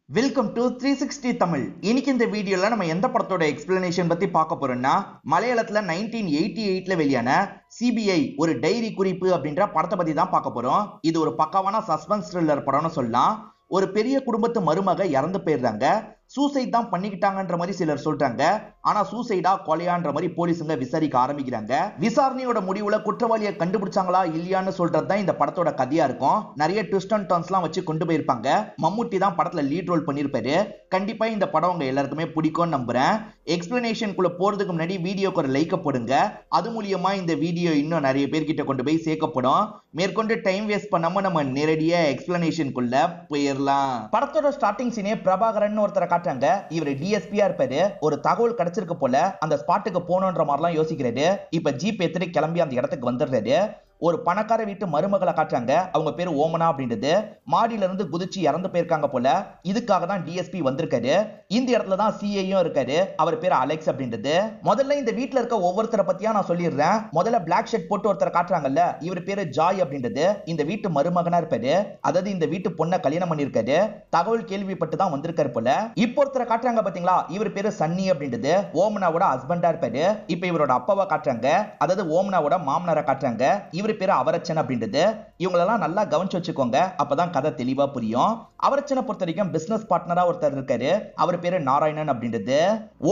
Welcome to 360 Tamil. இன்னைக்கு இந்த வீடியோல நம்ம எந்த படத்தோட எக்ஸ்பிளனேஷன் பத்தி பார்க்க போறோம்னா, மலையாளத்துல 1988ல வெளியான சிபிஐ ஒரு டைரி குறிப்பு அப்படின்ற படத்தை பத்தி தான் பார்க்க போறோம். இது ஒரு பக்காவான சஸ்பென்ஸ் த்ரில்லர் படம்னு சொல்லலாம். ஒரு பெரிய குடும்பத்து மருமக இறந்து போயிடுறாங்க. சூசைட் தான் பண்ணிக்கிட்டாங்கன்ற மாதிரி சிலர் சொல்றாங்க. ஆனா சூசைடா கொலையான்ற மாதிரி போலீஸுங்க விசாரிக்க ஆரம்பிக்கிறாங்க. விசாரணையோட முடிவுல குற்றவாளியை கண்டுபிடிச்சாங்களா இல்லையான்னு சொல்றது தான் இந்த படத்தோட கதையா இருக்கும். நிறைய ட்விஸ்ட் அண்ட் டர்ன்ஸ்லாம் வச்சு கொண்டு போயிருப்பாங்க. மம்முட்டி தான் படத்துல லீட் ரோல் பண்ணிருப்பாரு. கண்டிப்பா இந்த படம் உங்க எல்லாருக்குமே பிடிக்கும்னு நம்புறேன். எக்ஸ்பிளனேஷனுக்குள்ள போறதுக்கு முன்னாடி வீடியோக்கு ஒரு லைக் போடுங்க. அது மூலியமா இந்த வீடியோ இன்னும் நிறைய பேர்கிட்ட கொண்டு போய் சேர்க்கப்படும். மேற்கொண்டு டைம் வேஸ்ட் பண்ணாம நம்ம நேரடியா எக்ஸ்பிளனேஷனுக்குள்ள போயிடலாம். படத்தோட ஸ்டார்டிங் சீனே பிரபாகரன் ஒருத்தரை காட்டுறாங்க. இவர் டிஎஸ்பியா இருப்பாரு. ஒரு தகவல் கிடைச்சிருக்கு போல அந்த ஸ்பாட்டுக்கு போகணுன்ற மாதிரிலாம் யோசிக்கிறாரு. இப்ப ஜீப் எடுத்துட்டு கிளம்பி அந்த இடத்துக்கு வந்துடுறாரு. ஒரு பணக்கார வீட்டு மருமகளை காட்டுறாங்க. அவங்க பேரு ஓமனா அப்படின்றது. மாடியில இருந்து குதிச்சு இறந்து போயிருக்காங்க போல. இதுக்காக தான் டிஎஸ்பி வந்திருக்காரு. இந்த இடத்துல தான் சிஐயும் இருக்காரு. அவர் பேரு அலெக்ஸ் அப்படின்றது. முதல்ல இந்த வீட்டுல இருக்க ஒவ்வொருத்தரை பத்தியா நான் சொல்லிடுறேன். முதல்ல பிளாக் ஷர்ட் போட்டு ஒருத்தரை காட்டுறாங்கல்ல, இவர் பேரு ஜாய் அப்படின்றது. இந்த வீட்டு மருமகனா இருப்பாரு. அதாவது இந்த வீட்டு பொண்ணை கல்யாணம் பண்ணிருக்காரு. தகவல் கேள்விப்பட்டு தான் வந்திருக்காரு போல. இப்போ ஒருத்தரை காட்டுறாங்க பாத்தீங்களா, இவர் பேரு சன்னி அப்படின்றது. ஓமனாவோட ஹஸ்பண்டா இருப்பாரு. இப்ப இவரோட அப்பாவை காட்டுறாங்க. அதாவது ஓமனாவோட மாமனாரை காட்டுறாங்க. இவர் பேரு அவரச்சன் அப்படின்றது. இவங்களெல்லாம் நல்லா கவனிச்சு வச்சுக்கோங்க. அப்பதான் கதை தெளிவா புரியும். அவரச்சனை பொறுத்த வரைக்கும் பிசினஸ் பார்ட்னரா ஒருத்தர் இருக்காரு. அவர் பேரு நாராயணன் அப்படின்றது.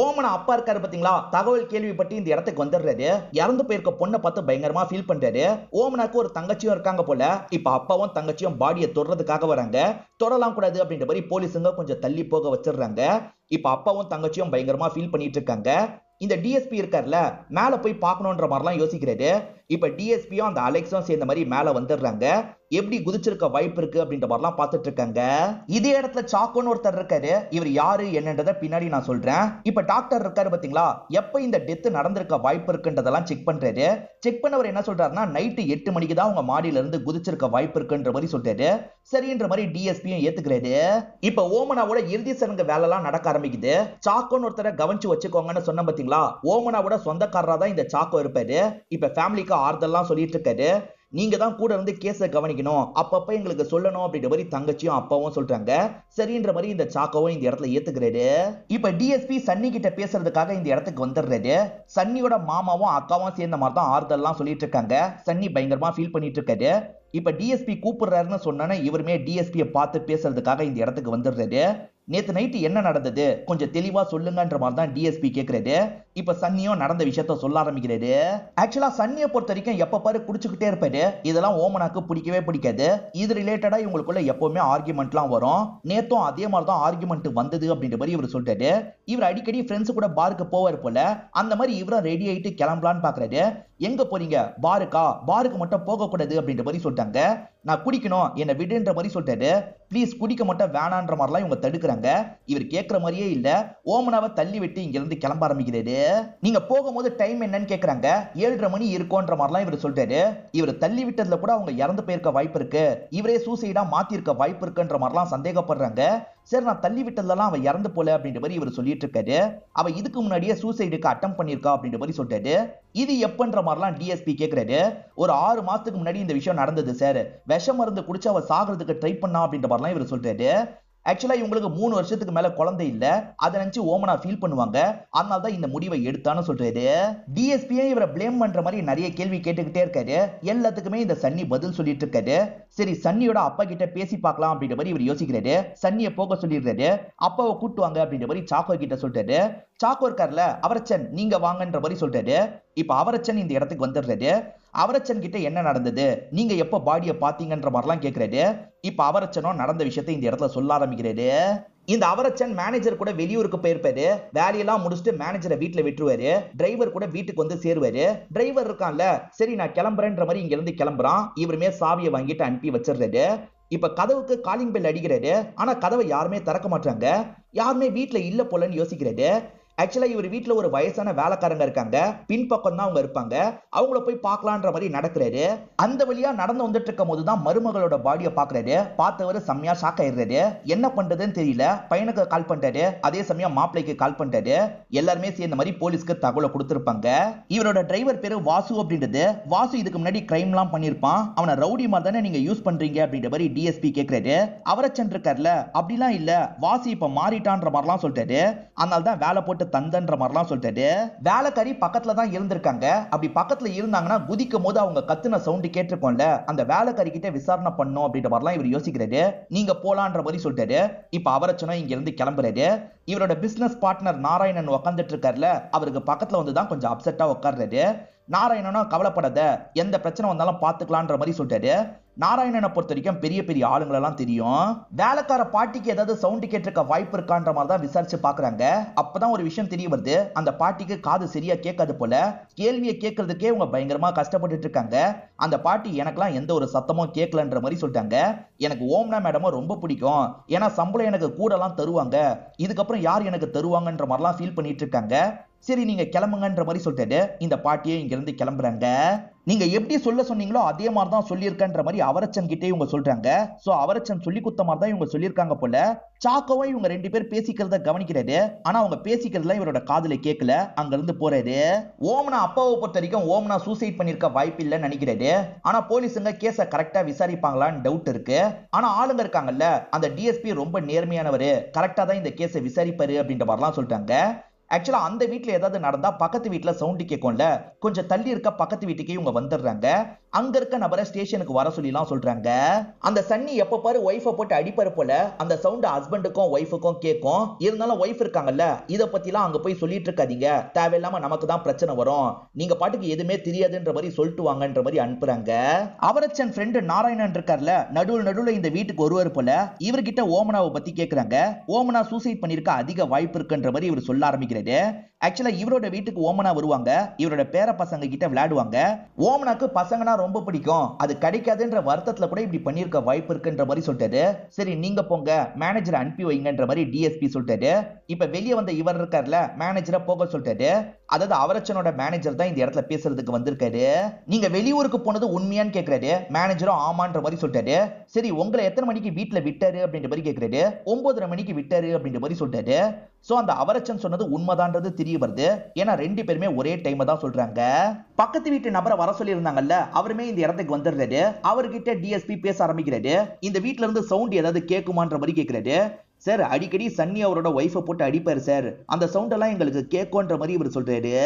ஓமனா அப்பா இருக்காரு பாத்தீங்களா, தகவல் கேள்விப்பட்டு இந்த இடத்துக்கு வந்துடுறாரு. இறந்து போயிருக்க பொண்ணை பார்த்து பயங்கரமா ஃபீல் பண்றாரு. ஓமனாக்கு ஒரு தங்கச்சியும் இருக்காங்க போல. இப்ப அப்பாவும் தங்கச்சியும் பாடியை தொடுறதுக்காக வராங்க. தொடலாம் கூடாது அப்படின்ற மாதிரி போலீஸுங்க கொஞ்சம் தள்ளி போக வச்சிடுறாங்க. இப்ப அப்பாவும் தங்கச்சியும் பயங்கரமா ஃபீல் பண்ணிட்டு இருக்காங்க. இந்த டிஎஸ்பி இருக்கார்ல, மேல போய் பார்க்கணும்ன்ற மாதிரிலாம் யோசிக்கிறாரு. இப்ப டிஎஸ்பியும் அந்த அலெக்ஸும் சேர்ந்த மாதிரி மேல வந்துடுறாங்க. எப்படி குதிச்சிருக்க வாய்ப்பு இருக்கு அப்படின்ற மாதிரிலாம் பார்த்துட்டு இருக்காங்க. இதே இடத்துல சாக்கோன்னு ஒருத்தர் இருக்காரு. இவர் யாரு என்னன்றத பின்னாடி நான் சொல்றேன். இப்ப டாக்டர் இருக்காரு பாத்தீங்களா, எப்ப இந்த டெத் நடந்திருக்க வாய்ப்பு இருக்குன்றதெல்லாம் செக் பண்றாரு. செக் பண்ணவர் என்ன சொல்றாருன்னா, நைட்டு 8 மணிக்கு தான் அவங்க மாடியில இருந்து குதிச்சிருக்க வாய்ப்பு இருக்குன்ற மாதிரி சொல்றாரு. சரின்ற மாதிரி டிஎஸ்பியும் ஏத்துக்கிறாரு. இப்ப ஓமனாவோட இறுதி சடங்கு வேலை எல்லாம் நடக்க ஆரம்பிக்குது. சாக்கோன்னு ஒருத்தரை கவனிச்சு வச்சுக்கோங்கன்னு சொன்ன பாத்தீங்களா, ஓமனாவோட சொந்தக்காரரா தான் இந்த சாக்கோ இருப்பாரு. இப்ப ஃபேமிலிக்கு ஆறுதல்லாம் சொல்லிட்டு இருக்காரு. நீங்க தான் கூட இருந்து கேஸை கவனிக்கணும், அப்பப்ப எங்களுக்கு சொல்லணும் அப்படின்ற மாதிரி தங்கச்சியும் அப்பாவும் சொல்றாங்க. சரின்ற மாதிரி இந்த சாக்கோவும் இந்த இடத்துல ஏத்துக்கிறாரு. இப்ப டிஎஸ்பி சன்னி கிட்ட பேசுறதுக்காக இந்த இடத்துக்கு வந்துடுறாரு. சன்னியோட மாமாவும் அக்காவும் சேர்ந்த மாதிரி தான் ஆறுதல்லாம் சொல்லிட்டு இருக்காங்க. சன்னி பயங்கரமா ஃபீல் பண்ணிட்டு இருக்காரு. இப்ப டிஎஸ்பி கூப்பிடுறாருன்னு சொன்னா இவருமே டிஎஸ்பியை பார்த்து பேசுறதுக்காக இந்த இடத்துக்கு வந்துடுறாரு. நேத்து நைட்டு என்ன நடந்தது கொஞ்சம் தெளிவா சொல்லுங்கன்ற மாதிரி தான் டிஎஸ்பி கேக்குறாரு. இப்ப சன்னியும் நடந்த விஷயத்த சொல்ல ஆரம்பிக்கிறாரு. ஆக்சுவலா சன்னியை பொறுத்த வரைக்கும் எப்ப பாரு குடிச்சுக்கிட்டே இருப்பாரு. இதெல்லாம் ஓமனாக்கு பிடிக்கவே பிடிக்காது. இது ரிலேட்டடா இவங்களுக்குள்ள எப்பவுமே ஆர்குமெண்ட்லாம் வரும். நேத்தும் அதே மாதிரி தான் ஆர்குமெண்ட் வந்தது அப்படின்ற மாதிரி இவர் சொல்றாரு. இவர் அடிக்கடி ஃப்ரெண்ட்ஸ் கூட பாருக்கு போவார் போல. அந்த மாதிரி இவரும் ரெடி ஆயிட்டு கிளம்பலான்னு பாக்குறாரு. எங்க போறீங்க? பாருக்கா? பாருக்கு மட்டும் போக கூடாது அப்படின்ற மாதிரி சொல்லிட்டாங்க. நான் குடிக்கணும், என்ன விடுன்ற மாதிரி சொல்றாரு. ப்ளீஸ் குடிக்க மட்டும் வேணான்ற மாதிரிலாம் இவங்க தடுக்கிறாங்க. இவர் கேட்கிற மாதிரியே இல்ல. ஓமனாவை தள்ளி விட்டு இங்க இருந்து கிளம்ப ஆரம்பிக்கிறாரு. நீங்க போகும்போது டைம் என்னன்னு கேக்குறாங்க. 7:30 மணி இருக்கும்ன்ற மாதிரிலாம் இவர் சொல்றாரு. இவர் தள்ளி விட்டதுல கூட அவங்க இறந்து போயிருக்க வாய்ப்பு இருக்கு. இவரே சூசைடா மாத்தி இருக்க வாய்ப்பு இருக்குன்ற மாதிரிலாம் சந்தேகப்படுறாங்க. சரி, நான் தள்ளி விட்டதெல்லாம் அவ இறந்து போல அப்படின்ற மாதிரி இவர் சொல்லிட்டு இருக்காரு. அவ இதுக்கு முன்னாடியே சூசைடுக்கு அட்டம் பண்ணிருக்கா அப்படின்ற மாதிரி சொல்றாரு. இது எப்பன்ற மாதிரிலாம் டிஎஸ்பி கேக்குறாரு. ஒரு 6 மாசத்துக்கு முன்னாடி இந்த விஷயம் நடந்தது சார். விஷ மருந்து குடிச்சு அவ சாகிறதுக்கு ட்ரை பண்ணா அப்படின்ற மாதிரிலாம் இவர் சொல்றாரு. ஆக்சுவலா இவங்களுக்கு 3 வருஷத்துக்கு மேல குழந்தை இல்ல. அதை நினைச்சு ஓமனா ஃபீல் பண்ணுவாங்க. அதனால தான் இந்த முடிவை எடுத்தான்னு சொல்றாரு. டிஎஸ்பியே இவரை பிளேம் பண்ற மாதிரி நிறைய கேள்வி கேட்டுக்கிட்டே இருக்காரு. எல்லாத்துக்குமே இந்த சன்னி பதில் சொல்லிட்டு இருக்காரு. சரி, சன்னியோட அப்பா கிட்ட பேசி பார்க்கலாம் அப்படின்ற மாதிரி இவர் யோசிக்கிறாரு. சன்னியை போக சொல்லிடுறாரு. அப்பாவை கூட்டுவாங்க அப்படின்ற மாதிரி சாக்கோ கிட்ட சொல்றாரு. சாக்கோ இருக்கார்ல, அவரச்சன் நீங்க வாங்கன்ற மாதிரி சொல்றாரு. இப்ப அவரச்சன் இந்த இடத்துக்கு வந்துடுறாரு. அவரச்சன் கிட்ட என்ன நடந்தது, நீங்க எப்ப பாடியை பாத்தீங்கன்ற மாதிரிலாம் கேக்குறாரு. இப்ப அவரச்சனும் நடந்த விஷயத்தை இந்த இடத்துல சொல்ல ஆரம்பிக்கிறாரு. இந்த அவரச்சன் மேனேஜர் கூட வெளியூருக்கு போயிருப்பாரு. வேலையெல்லாம் முடிச்சுட்டு மேனேஜரை வீட்டுல விட்டுருவாரு. டிரைவர் கூட வீட்டுக்கு வந்து சேருவாரு. டிரைவர் இருக்கான்ல, சரி நான் கிளம்புறேன்ற மாதிரி இங்க இருந்து கிளம்புறான். இவருமே சாவியை வாங்கிட்டு அனுப்பி வச்சிடுறாரு. இப்ப கதவுக்கு காலிங் பெல் அடிக்கிறாரு. ஆனா கதவை யாருமே திறக்க மாட்டாங்க. யாருமே வீட்டுல இல்ல போலன்னு யோசிக்கிறாரு. ஆக்சுவலா இவர் வீட்டுல ஒரு வயசான வேலைக்காரங்க இருக்காங்க, பின்பக்கம் தான் அவங்க இருப்பாங்க. அவங்கள போய் பார்க்கலான்ற மாதிரி நடக்கிறாரு. அந்த வழியா நடந்து வந்துட்டு இருக்கும் போதுதான் மருமகளோட பாடியை பாக்குறாரு. பார்த்தவரு செம்மையா ஷாக் ஆயிடுறாரு. என்ன பண்றதுன்னு தெரியல. பையனுக்கு கால் பண்றாரு, அதே சமயம் மாப்பிளைக்கு கால் பண்றாரு. எல்லாருமே சேர்ந்த மாதிரி போலீஸ்க்கு தகவலை கொடுத்திருப்பாங்க. இவரோட டிரைவர் பேரு வாசு அப்படின்றது. வாசு இதுக்கு முன்னாடி கிரைம் எல்லாம் பண்ணிருப்பான். அவனை ரவுடி மாதிரி தானே நீங்க யூஸ் பண்றீங்க அப்படின்ற மாதிரி டிஎஸ்பி கேக்குறாரு. அவரச்சன் இருக்கார்ல, அப்படிலாம் இல்ல, வாசு இப்ப மாறிட்டான்ற மாதிரிலாம் சொல்லிட்டாரு. அதனால தான் வேலை போட்டு தந்தன்ற மாதிரிலாம் சொல்லிட்டாரு. வேலைக்காரி பக்கத்துல தான் இருந்திருக்காங்க. அப்படி பக்கத்துல இருந்தாங்கன்னா குதிக்கும் போது அவங்க கத்துன சவுண்ட் கேட்டிருக்கோம்ல, அந்த வேலைக்காரி கிட்ட விசாரணை பண்ணும் அப்படின்ற மாதிரிலாம் இவர் யோசிக்கிறாரு. நீங்க போலான்ற மாதிரி சொல்லிட்டாரு. இப்ப அவரச்சனும் இங்க இருந்து கிளம்புறாரு. இவரோட பிசினஸ் பார்ட்னர் நாராயணன் உட்காந்துட்டு இருக்காருல, அவருக்கு பக்கத்துல வந்து தான் கொஞ்சம் அப்செட்டா உட்கார்றாரு. நாராயணனும் கவலைப்படாத, எந்த பிரச்சனை வந்தாலும் பாத்துக்கலான்ற மாதிரி சொல்லிட்டாரு. நாராயணனை பொறுத்த வரைக்கும் பெரிய பெரிய ஆளுங்களெல்லாம் தெரியும். வேலைக்கார பாட்டிக்கு ஏதாவது சவுண்ட் கேட்டிருக்க வாய்ப்பு இருக்கான்ற மாதிரி தான் விசாரிச்சு பாக்குறாங்க. அப்பதான் ஒரு விஷயம் தெரிய வருது, அந்த பாட்டிக்கு காது சரியா கேட்காது போல. கேள்வியை கேட்கறதுக்கே அவங்க பயங்கரமா கஷ்டப்பட்டுட்டு இருக்காங்க. அந்த பாட்டி எனக்கெல்லாம் எந்த ஒரு சத்தமும் கேட்கலன்ற மாதிரி சொல்லிட்டாங்க. எனக்கு ஓம்னா மேடமும் ரொம்ப பிடிக்கும், ஏன்னா சம்பளம் எனக்கு கூடலாம் தருவாங்க, இதுக்கப்புறம் யார் எனக்கு தருவாங்கன்ற மாதிரிலாம் ஃபீல் பண்ணிட்டு இருக்காங்க. சரி நீங்க கிளம்புங்கன்ற மாதிரி சொல்லிட்டு இந்த பாட்டியே இங்க இருந்து கிளம்புறாங்க. நீங்க எப்படி சொல்ல சொன்னீங்களோ அதே மாதிரி தான் சொல்லியிருக்கன்ற மாதிரி அவரச்சன் கிட்டே இவங்க சொல்றாங்க. சோ அவரச்சன் சொல்லி குத்த மாதிரி தான் இவங்க சொல்லியிருக்காங்க போல. சாக்கோவை இவங்க ரெண்டு பேர் பேசிக்கிறத கவனிக்கிறாரு. ஆனா அவங்க பேசிக்கிறதுல இவரோட காதுல கேட்கல. அங்க இருந்து போறாரு. ஓம்னா அப்பாவை பொறுத்த வரைக்கும் ஓம்னா சூசைட் பண்ணிருக்க வாய்ப்பு இல்லைன்னு நினைக்கிறாரு. ஆனா போலீஸுங்க கேஸ கரெக்டா விசாரிப்பாங்களான்னு டவுட் இருக்கு. ஆனா ஆளுங்க இருக்காங்கல்ல, அந்த டிஎஸ்பி ரொம்ப நேர்மையானவரு, கரெக்டா தான் இந்த கேஸை விசாரிப்பாரு அப்படின்ற மாதிரிலாம் சொல்லிட்டாங்க. ஆக்சுவலா அந்த வீட்டுல ஏதாவது நடந்தா பக்கத்து வீட்டுல சவுண்ட் கேட்கும்ல, கொஞ்சம் தள்ளி இருக்க பக்கத்து வீட்டுக்கு இவங்க வந்துடுறாங்க. அங்க இருக்க நபரை ஸ்டேஷனுக்கு வர சொல்லி எல்லாம் சொல்றாங்க. அந்த சன்னி எப்ப பாரு ஒய்ஃபை போட்டு அடிப்பாரு போல. அந்த சவுண்ட் ஹஸ்பண்டுக்கும் ஒய்ஃபுக்கும் கேட்கும். இருந்தாலும் ஒய்ஃப் இருக்காங்கல்ல, இத பத்தி எல்லாம் அங்க போய் சொல்லிட்டு இருக்காதீங்க, தேவையில்லாம நமக்கு தான் பிரச்சனை வரும், நீங்க பாட்டுக்கு எதுவுமே தெரியாதுன்ற மாதிரி சொல்லிட்டு வாங்கன்ற மாதிரி அனுப்புறாங்க. அவரச்சன் ஃப்ரெண்டு நாராயணன் இருக்கார்ல, நடுவுல இந்த வீட்டுக்கு ஒருவர் போல. இவர்கிட்ட ஓமனாவை பத்தி கேக்குறாங்க. ஓமனா சூசைட் பண்ணிருக்க அதிக வாய்ப்பு இருக்குன்ற மாதிரி இவர் சொல்ல ஆரம்பிக்கிறாரு. ஆக்சுவலா இவரோட வீட்டுக்கு ஓமனா வருவாங்க, இவரோட பேர பசங்க கிட்ட விளையாடுவாங்க. ஓமனாக்கு பசங்கன்னா ரொம்ப பிடிக்கும், அது கிடைக்காதுன்ற வருத்தத்துல கூட இப்படி பண்ணிருக்க வாய்ப்பு இருக்குன்ற மாதிரி சொல்லிட்டாரு. சரி நீங்க போங்க, மேனேஜரை அனுப்பி வைங்கன்ற மாதிரி டிஎஸ்பி சொல்லிட்டாரு. இப்ப வெளியே வந்த இவர் இருக்கார்ல, மேனேஜரை போக சொல்லிட்டாரு. அதாவது அவரச்சனோட மேனேஜர் தான் இந்த இடத்துல பேசுறதுக்கு வந்திருக்காரு. நீங்க வெளியூருக்கு போனது உண்மையான்னு கேக்குறாரு. மேனேஜரும் ஆமான்ற மாதிரி சொல்லிட்டாரு. சரி உங்களை எத்தனை மணிக்கு வீட்டுல விட்டாரு அப்படின்ற மாதிரி கேக்குறாரு. 9:30 மணிக்கு விட்டாரு அப்படின்ற மாதிரி சொல்லிட்டாரு. சோ அந்த அவரச்சன் சொன்னது உண்மைதான்றது தெரிய வருது. ஏன்னா ரெண்டு பேருமே ஒரே டைம் தான் சொல்றாங்க. பக்கத்து வீட்டு நபரை வர சொல்லி இருந்தாங்கல்ல, அவருமே இந்த இடத்துக்கு வந்துடுறாரு. அவர்கிட்ட டிஎஸ்பி பேச ஆரம்பிக்கிறாரு. இந்த வீட்டுல இருந்து சவுண்ட் ஏதாவது கேட்குமான்ற மாதிரி கேக்குறாரு. சார் அடிக்கடி சன்னி அவரோட ஒய்ஃபை போட்டு அடிப்பாரு சார், அந்த சவுண்ட் எல்லாம் எங்களுக்கு கேட்கும்ன்ற மாதிரி இவர் சொல்றாரு.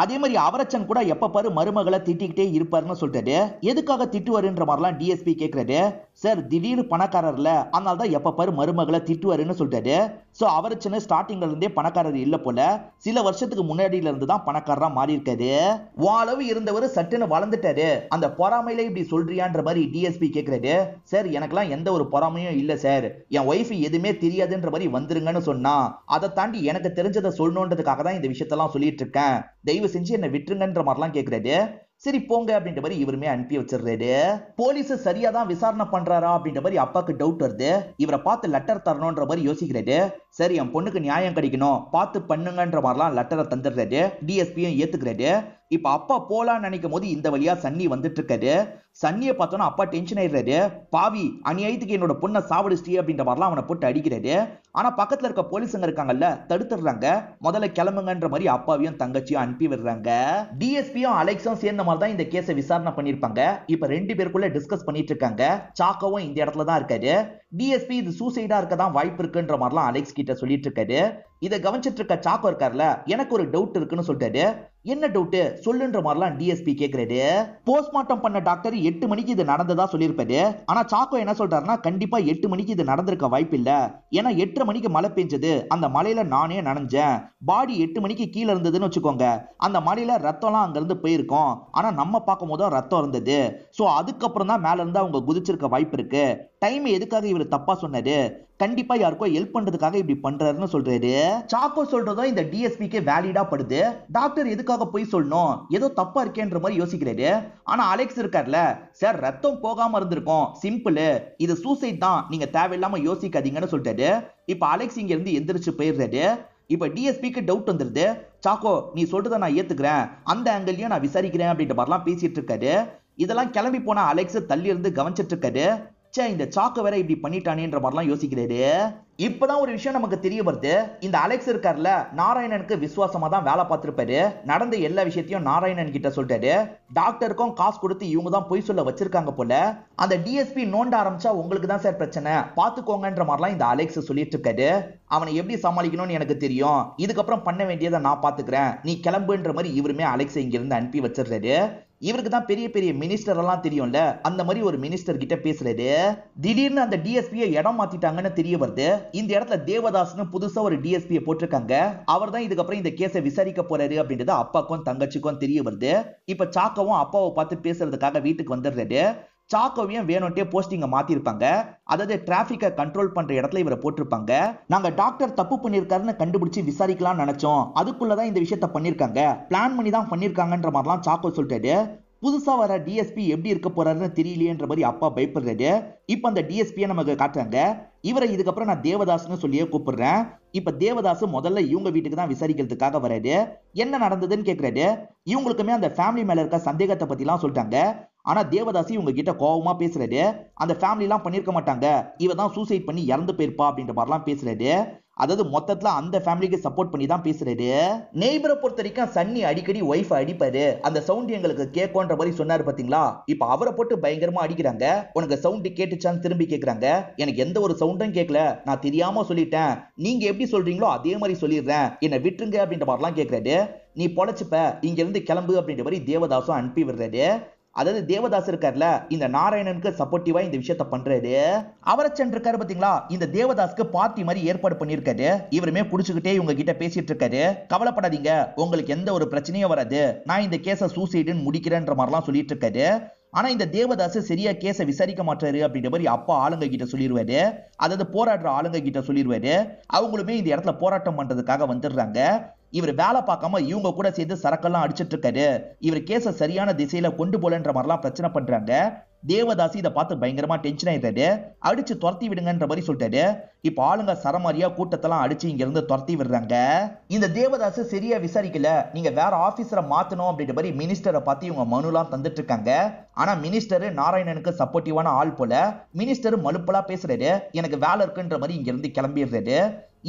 அதே மாதிரி அவரச்சன் கூட எப்ப பாரு மருமகளை திட்டிக்கிட்டே இருப்பாருன்னு சொல்லிட்டாரு. எதுக்காக திட்டுவாருன்ற மாதிரிலாம் டிஎஸ்பி கேக்குறாரு. சார் திடீர்னு பணக்காரர்ல, அதனால தான் எப்ப பாரு மருமகளை திட்டுவாருன்னு சொல்லிட்டாரு. சோ அவரச்சன் ஸ்டார்டிங்ல இருந்தே பணக்காரர் இல்ல போல, சில வருஷத்துக்கு முன்னாடியில இருந்து தான் பணக்காரரா மாறி இருக்காரு. அளவு இருந்தவர் சட்டுன்னு வளர்ந்துட்டாரு, அந்த பொறாமையில இப்படி சொல்றியான்ற மாதிரி டிஎஸ்பி கேக்குறாரு. சார் எனக்கெல்லாம் எந்த ஒரு பொறாமையும் இல்ல சார், என் ஒய்ஃப் எதுவுமே தெரியாதுன்ற மாதிரி வந்துருங்கன்னு சொன்னா, அதை தாண்டி எனக்கு தெரிஞ்சதை சொல்லணுன்றதுக்காக தான் இந்த விஷயத்தெல்லாம் சொல்லிட்டு இருக்கேன், தயவு செஞ்சு என்ன விட்டுருங்கன்ற மாதிரிலாம் கேக்குறாரு. சரி போங்க அப்படின்ற மாதிரி இவருமே அனுப்பி வச்சிடுறாரு. போலீஸ் சரியா தான் விசாரணை பண்றாரா அப்படின்ற மாதிரி அப்பாக்கு டவுட் வருது. இவரை பார்த்து லெட்டர் தரணும்ன்ற மாதிரி யோசிக்கிறாரு. சரி என் பொண்ணுக்கு நியாயம் கிடைக்கணும், பார்த்து பண்ணுங்கன்ற மாதிரிலாம் லெட்டரை தந்துடுறாரு. டிஎஸ்பியும் ஏத்துக்கிறாரு. இப்ப அப்பா போலான்னு நினைக்கும் போது இந்த வழியா சன்னி வந்துட்டு இருக்காரு. சன்னியை பார்த்தோன்னா அப்பா டென்ஷன் ஆயிடுறாரு. பாவி அநியாயத்துக்கு என்னோட பொண்ணை சாவடிச்சிட்டி அப்படின்ற மாதிரிலாம் அவனை போட்டு அடிக்கிறாரு. ஆனா பக்கத்துல இருக்க போலீஸுங்க இருக்காங்கல்ல, தடுத்துடுறாங்க. முதல்ல கிளம்புங்கன்ற மாதிரி அப்பாவையும் தங்கச்சியும் அனுப்பி விடுறாங்க. டிஎஸ்பியும் அலெக்ஸும் சேர்ந்த மாதிரி தான் இந்த கேஸை விசாரணை பண்ணிருப்பாங்க. இப்ப ரெண்டு பேருக்குள்ள டிஸ்கஸ் பண்ணிட்டு இருக்காங்க. சாக்கோவும் இந்த இடத்துல தான் இருக்காரு. டிஎஸ்பி இது சூசைடா இருக்கதான் வாய்ப்பு இருக்குன்ற மாதிரிலாம் அலெக்ஸ் கிட்ட சொல்லிட்டு இருக்காரு. இதை கவனிச்சிட்டு இருக்க சாக்கோ இருக்காருல, எனக்கு ஒரு டவுட் இருக்குன்னு சொல்லிட்டாரு. என்ன டவுட் சொல்லுன்ற மாதிரிலாம் டிஎஸ்பி கேக்குறாரு. போஸ்ட்மார்ட்டம் பண்ண டாக்டர் 8 மணிக்கு இது நடந்ததா சொல்லியிருப்பாரு. ஆனா சாக்கோ என்ன சொல்றாருன்னா, கண்டிப்பா 8 மணிக்கு இது நடந்திருக்க வாய்ப்பு இல்ல, ஏன்னா 8:30 மணிக்கு மழை பெஞ்சது, அந்த மலையில நானே நனைஞ்சேன், பாடி 8 மணிக்கு கீழே இருந்ததுன்னு வச்சுக்கோங்க, அந்த மலையில ரத்தம்லாம் அங்க இருந்து போயிருக்கும், ஆனா நம்ம பார்க்கும் போது ரத்தம் இருந்தது, சோ அதுக்கப்புறம் தான் மேல இருந்து அவங்க குதிச்சிருக்க வாய்ப்பு இருக்கு, டைம் எதுக்காக இவர் தப்பா சொன்னாரு, கண்டிப்பா யாருக்கோ ஹெல்ப் பண்றதுக்காக இப்படி பண்றாருன்னு சொல்றாரு. சாக்கோ சொல்றதும் இந்த டிஎஸ்பிக்கு வேலிடா படுது. டாக்டர் எதுக்காக போய் சொல்லணும், ஏதோ தப்பா இருக்கேன்ற மாதிரி யோசிக்கிறாரு. ஆனா அலெக்ஸ் இருக்கார்ல, சார் ரத்தம் போகாம இருந்திருக்கும், சிம்பிள், இது சூசைட் தான், நீங்க தேவையில்லாம யோசிக்காதீங்கன்னு சொல்லிட்டாரு. இப்ப அலெக்ஸ் இங்க இருந்து எந்திரிச்சு போயிடுறாரு. இப்ப டிஎஸ்பிக்கு டவுட் வந்துருது. சாக்கோ நீ சொல்றத நான் ஏத்துக்கிறேன், அந்த ஆங்கிள்லயும் நான் விசாரிக்கிறேன் அப்படின்ற மாதிரிலாம் பேசிட்டு இருக்காரு. இதெல்லாம் கிளம்பி போன அலெக்ஸ் தள்ளி இருந்து கவனிச்சிட்டு இருக்காரு. சே இந்த சாக்கோ வேற இப்படி பண்ணிட்டானேன்ற மாதிரிலாம் யோசிக்கிறாரு. இப்பதான் ஒரு விஷயம் நமக்கு தெரிய வருது. இந்த அலெக்ஸ் இருக்கார்ல, நாராயணனுக்கு விசுவாசமா தான் வேலை பார்த்திருப்பாரு. நடந்த எல்லா விஷயத்தையும் நாராயணன் கிட்ட சொல்லிட்டாரு. டாக்டருக்கும் காசு கொடுத்து இவங்க தான் பொய் சொல்ல வச்சிருக்காங்க போல. அந்த டிஎஸ்பி நோண்ட ஆரம்பிச்சா உங்களுக்கு தான் சார் பிரச்சனை, பாத்துக்கோங்கன்ற மாதிரிலாம் இந்த அலெக்ஸ் சொல்லிட்டு இருக்காரு. அவனை எப்படி சமாளிக்கணும்னு எனக்கு தெரியும், இதுக்கப்புறம் பண்ண வேண்டியதை நான் பாத்துக்கிறேன், நீ கிளம்புன்ற மாதிரி இவருமே அலெக்ஸ் இங்க இருந்து அனுப்பி வச்சிடுறாரு. இவருக்கு தான் பெரிய பெரிய மினிஸ்டர் எல்லாம் தெரியும்ல, அந்த மாதிரி ஒரு மினிஸ்டர் கிட்ட பேசுறாரு. திடீர்னு அந்த டிஎஸ்பியை இடம் மாத்திட்டாங்கன்னு தெரிய வருது. இந்த இடத்துல தேவதாஸ்னு புதுசா ஒரு டிஎஸ்பியை போட்டிருக்காங்க. அவர் தான் இதுக்கப்புறம் இந்த கேஸை விசாரிக்க போறாரு அப்படின்றது அப்பாக்கும் தங்கச்சிக்கும் தெரிய வருது. இப்ப சாக்கோவும் அப்பாவை பார்த்து பேசுறதுக்காக வீட்டுக்கு வந்துடுறாரு. சாக்கோவையும் வேணும்ட்டே போஸ்டிங்க மாத்திருப்பாங்க. அதாவது டிராபிக்கை கண்ட்ரோல் பண்ற இடத்துல இவரை போட்டிருப்பாங்க. நாங்க டாக்டர் தப்பு பண்ணிருக்காருன்னு கண்டுபிடிச்சு விசாரிக்கலாம் நினைச்சோம், அதுக்குள்ளதான் இந்த விஷயத்த பண்ணிருக்காங்க, பிளான் பண்ணி தான் பண்ணிருக்காங்கன்ற மாதிரிலாம் சாக்கோ சொல்லிட்டாரு. புதுசா வர டிஎஸ்பி எப்படி இருக்க போறாருன்னு தெரியலையேன்ற மாதிரி அப்பா பயப்படுறாரு. இப்ப அந்த டிஎஸ்பியை நமக்கு காட்டுறாங்க. இவரை இதுக்கப்புறம் நான் தேவதாஸ்னு சொல்லியே கூப்பிடுறேன். இப்ப தேவதாஸ் முதல்ல இவங்க வீட்டுக்கு தான் விசாரிக்கிறதுக்காக வராரு. என்ன நடந்ததுன்னு கேக்குறாரு. இவங்களுக்குமே அந்த ஃபேமிலி மேல இருக்க சந்தேகத்தை பத்தி எல்லாம் சொல்லிட்டாங்க. ஆனா தேவதாசி இவங்க கிட்ட கோபமா பேசுறாரு. அந்த ஃபேமிலி எல்லாம் பண்ணிருக்க மாட்டாங்க, இவ தான் சூசைட் பண்ணி இறந்து போயிருப்பா அப்படின்ற மாதிரிலாம் பேசுறாரு. அதாவது மொத்தத்துல அந்த ஃபேமிலிக்கு சப்போர்ட் பண்ணி தான் பேசுறாரு. நெய்பரை பொறுத்த வரைக்கும் சன்னி அடிக்கடி ஒய்ஃப் அடிப்பாரு, அந்த சவுண்ட் எங்களுக்கு கேட்கும்ன்ற மாதிரி சொன்னாரு பாத்தீங்களா. இப்ப அவரை போட்டு பயங்கரமா அடிக்கிறாங்க. உனக்கு சவுண்ட் கேட்டுச்சான்னு திரும்பி கேக்குறாங்க. எனக்கு எந்த ஒரு சவுண்டும் கேட்கல, நான் தெரியாம சொல்லிட்டேன், நீங்க எப்படி சொல்றீங்களோ அதே மாதிரி சொல்லிடுறேன், என்ன விட்டுருங்க அப்படின்ற மாதிரிலாம் கேக்குறாரு. நீ பொழைச்சுப்ப, இங்க இருந்து கிளம்பு அப்படின்ற மாதிரி தேவதாசும் அனுப்பி விடுறாரு. அதாவது தேவதாஸ் இருக்கார்ல, இந்த நாராயணனுக்கு சப்போர்ட்டிவா இந்த விஷயத்த பண்றாரு. அவரச்சன் இருக்காரு பாத்தீங்களா, இந்த தேவதாஸ்க்கு பார்ட்டி மாதிரி ஏற்பாடு பண்ணிருக்காரு. இவருமே குடிச்சுக்கிட்டே இவங்க கிட்ட பேசிட்டு இருக்காரு. கவலைப்படாதீங்க, உங்களுக்கு எந்த ஒரு பிரச்சனையும் வராது, நான் இந்த கேஸை சூசைடுன்னு முடிக்கிறேன்ற மாதிரிலாம் சொல்லிட்டு இருக்காரு. ஆனா இந்த தேவதாஸ் சரியா கேஸை விசாரிக்க மாட்டாரு அப்படின்ற மாதிரி அப்பா ஆளுங்க கிட்ட சொல்லிடுவாரு. அதாவது போராடுற ஆளுங்க கிட்ட சொல்லிடுவாரு. அவங்களுமே இந்த இடத்துல போராட்டம் பண்றதுக்காக வந்துடுறாங்க. இவர் வேலை பார்க்காம இவங்க கூட சேர்ந்து சரக்கெல்லாம் அடிச்சிட்டு இருக்காரு. இவர் கேஸ சரியான திசையில கொண்டு போலன்ற மாதிரிலாம் பிரச்சனை பண்றாங்க. தேவதாசி இதை பார்த்து பயங்கரமா டென்ஷன் ஆயிட்டாரு. அடிச்சு துரத்தி விடுங்கன்ற மாதிரி சொல்லிட்டாரு. இப்ப ஆளுங்க சரமாரியா கூட்டத்தெல்லாம் அடிச்சு இங்க இருந்து துரத்தி விடுறாங்க. இந்த தேவதாஸ் சரியா விசாரிக்கல, நீங்க வேற ஆபீசரை மாத்தணும் அப்படின்ற மாதிரி மினிஸ்டரை பார்த்து இவங்க மனுலாம் தந்துட்டு இருக்காங்க. ஆனா மினிஸ்டர் நாராயணனுக்கு சப்போர்ட்டிவான ஆள் போல. மினிஸ்டர் மலுப்பலா பேசுறாரு, எனக்கு வேலை இருக்குன்ற மாதிரி இங்க இருந்து கிளம்பிடுறாரு.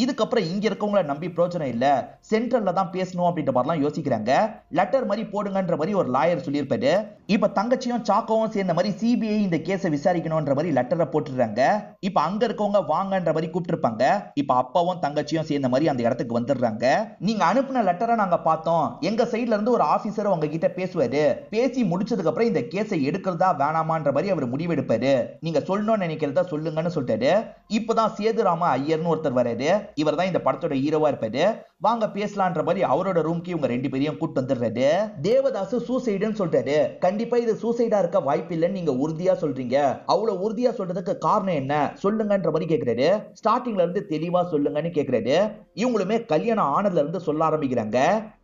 இதுக்கப்புறம் இங்க இருக்கவங்களை நம்பி பிரோஜனம் இல்ல, சென்ட்ரல்ல தான் பேசணும் அப்படின்ற மாதிரிலாம் யோசிக்கிறாங்க. லெட்டர் மாதிரி போடுங்கன்ற மாதிரி ஒரு லாயர் சொல்லியிருப்பாரு. இப்ப தங்கச்சியும் சாக்கோவும் சேர்ந்த மாதிரி சிபிஐ இந்த கேஸை விசாரிக்கணும்ன்ற மாதிரி லெட்டரை போட்டுறாங்க. இப்ப அங்க இருக்கவங்க வாங்கன்ற மாதிரி கூப்பிட்டுருப்பாங்க. இப்ப அப்பாவும் தங்கச்சியும் சேர்ந்த மாதிரி அந்த இடத்துக்கு வந்துடுறாங்க. நீங்க அனுப்பின லெட்டரை நாங்க பார்த்தோம், எங்க சைட்ல இருந்து ஒரு ஆபீசர் உங்ககிட்ட பேசுவாரு, பேசி முடிச்சதுக்கு அப்புறம் இந்த கேஸை எடுக்கிறதா வேணாமான்ற மாதிரி அவர் முடிவெடுப்பாரு, நீங்க சொல்லணும்னு நினைக்கிறதா சொல்லுங்கன்னு சொல்லிட்டாரு. இப்பதான் சேதுராம ஐயர்னு ஒருத்தர் வராரு. இவர் தான் இந்த படத்தோட ஹீரோவா இருப்பாரு. வாங்க பேசலான்ற மாதிரி அவரோட ரூம்க்கு இவங்க ரெண்டு பேரையும் கூட்டு வந்துடுறாரு. தேவதாஸ் சூசைடுன்னு சொல்றாரு. கண்டிப்பா இது சூசைடா இருக்க வாய்ப்பு இல்லைன்னு நீங்க உறுதியா சொல்றீங்க, அவ்வளவு உறுதியா சொல்றதுக்கு காரணம் என்ன சொல்லுங்கன்ற மாதிரி கேக்குறாரு. ஸ்டார்டிங்ல இருந்து தெளிவா சொல்லுங்கன்னு கேக்குறாரு. இவங்களுமே கல்யாணம் ஆனதுல இருந்து சொல்ல ஆரம்பிக்கிறாங்க.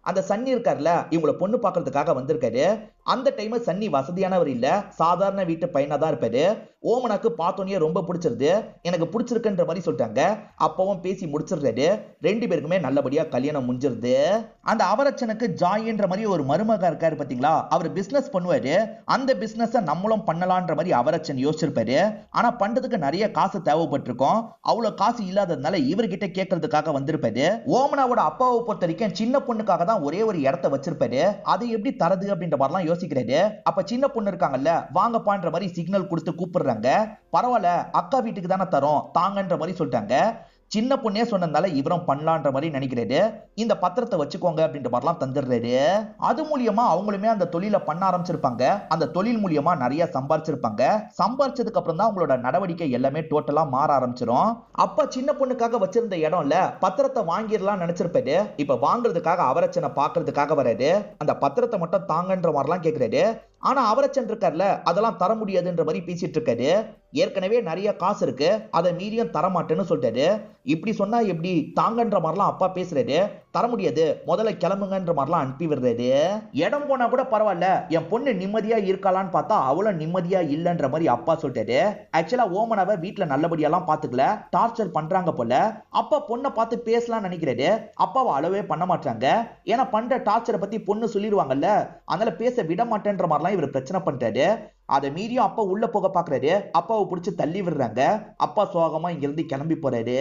அந்த சன்னி இருக்கார்ல, இவங்கள பொண்ணு பாக்குறதுக்காக வந்திருக்காரு. அந்த டைம் சன்னி வசதியானவர் இல்ல, சாதாரண வீட்டு பையனா தான் இருப்பாரு. ஓமனாக்கு பார்த்தோன்னே ரொம்ப பிடிச்சிருது, எனக்கு பிடிச்சிருக்குன்ற மாதிரி சொல்றாங்க. அப்பவும் பேசி முடிச்சிடுறாரு. ரெண்டு பேருக்குமே நல்லபடியா கல்யாணம் முடிஞ்சிருது. அந்த அவரச்சனுக்கு ஜாயின்ற மாதிரி ஒரு மருமக இருக்காரு பாத்தீங்களா, அவர் பிசினஸ் பண்ணுவாரு. அந்த பிசினஸ் நம்மளும் பண்ணலான்ற மாதிரி அவரச்சன் யோசிச்சிருப்பாரு. ஆனா பண்றதுக்கு நிறைய காசு தேவைப்பட்டிருக்கும். அவ்வளவு காசு இல்லாததுனால இவர்கிட்ட கேட்கறதுக்காக வந்திருப்பாரு. ஓமனாவோட அப்பாவை பொறுத்த வரைக்கும் சின்ன பொண்ணுக்காக தான் ஒரே ஒரு இடத்த வச்சிருப்பாரு, அதை எப்படி தரது அப்படின்ற மாதிரிலாம் யோசிக்கிறாரு. அப்ப சின்ன பொண்ணு இருக்காங்கல்ல, வாங்கப்பான்ற மாதிரி சிக்னல் கொடுத்து கூப்பிடுறாங்க. பரவாயில்ல, அக்கா வீட்டுக்கு தானே தரோம் தாங்கன்ற மாதிரி சொல்லிட்டாங்க. சின்ன பொண்ணே சொன்னதால இவரும் பண்ணலான்ற மாதிரி நினைக்கிறாரு. இந்த பத்திரத்தை வச்சுக்கோங்க அப்படின்ற மாதிரிலாம் தந்துடுறாரு. அது மூலியமா அவங்களுமே அந்த தொழிலை பண்ண ஆரம்பிச்சிருப்பாங்க. அந்த தொழில் மூலியமா நிறைய சம்பாரிச்சிருப்பாங்க. சம்பாரிச்சதுக்கு அப்புறம் தான் அவங்களோட நடவடிக்கை எல்லாமே டோட்டலா மாற ஆரம்பிச்சிடும். அப்ப சின்ன பொண்ணுக்காக வச்சிருந்த இடம்ல பத்திரத்தை வாங்கிடலாம் நினைச்சிருப்பாரு. இப்ப வாங்குறதுக்காக அவரச்சனை பாக்குறதுக்காக வராரு. அந்த பத்திரத்தை மட்டும் தாங்கன்ற மாதிரிலாம் கேக்குறாரு. ஆனா அவரச்சன் இருக்கார்ல, அதெல்லாம் தர முடியாதுன்ற மாதிரி பேசிட்டு இருக்காரு. ஏற்கனவே நிறைய காசு இருக்கு, அதை மீறியும் தரமாட்டேன்னு சொல்லிட்டாரு. இப்படி சொன்னா எப்படி தாங்கன்ற மாதிரிலாம் அப்பா பேசுறாரு. தர முடியாது, முதல்ல கிளம்புங்கன்ற மாதிரிலாம் அனுப்பி விடுறாரு. இடம் போனா கூட பரவாயில்ல, என் பொண்ணு நிம்மதியா இருக்காளான்னு பார்த்தா அவ்வளவு நிம்மதியா இல்லன்ற மாதிரி அப்பா சொல்லிட்டாரு. ஆக்சுவலா ஓமனாவை வீட்டுல நல்லபடியெல்லாம் பாத்துக்கல, டார்ச்சர் பண்றாங்க போல. அப்பா பொண்ணை பார்த்து பேசலாம் நினைக்கிறாரு, அப்பாவை அளவே பண்ண மாட்டாங்க. ஏன்னா பண்ற டார்ச்சரை பத்தி பொண்ணு சொல்லிடுவாங்கல்ல, அதனால பேச விட மாட்டேன்ற மாதிரிலாம் இவர் பிரச்சனை பண்றாரு. அதை மீறியும் அப்பா உள்ள போக பாக்குறாரு, அப்பாவை பிடிச்சு தள்ளி விடுறாங்க. அப்பா சோகமா இங்க இருந்து கிளம்பி போறாரு.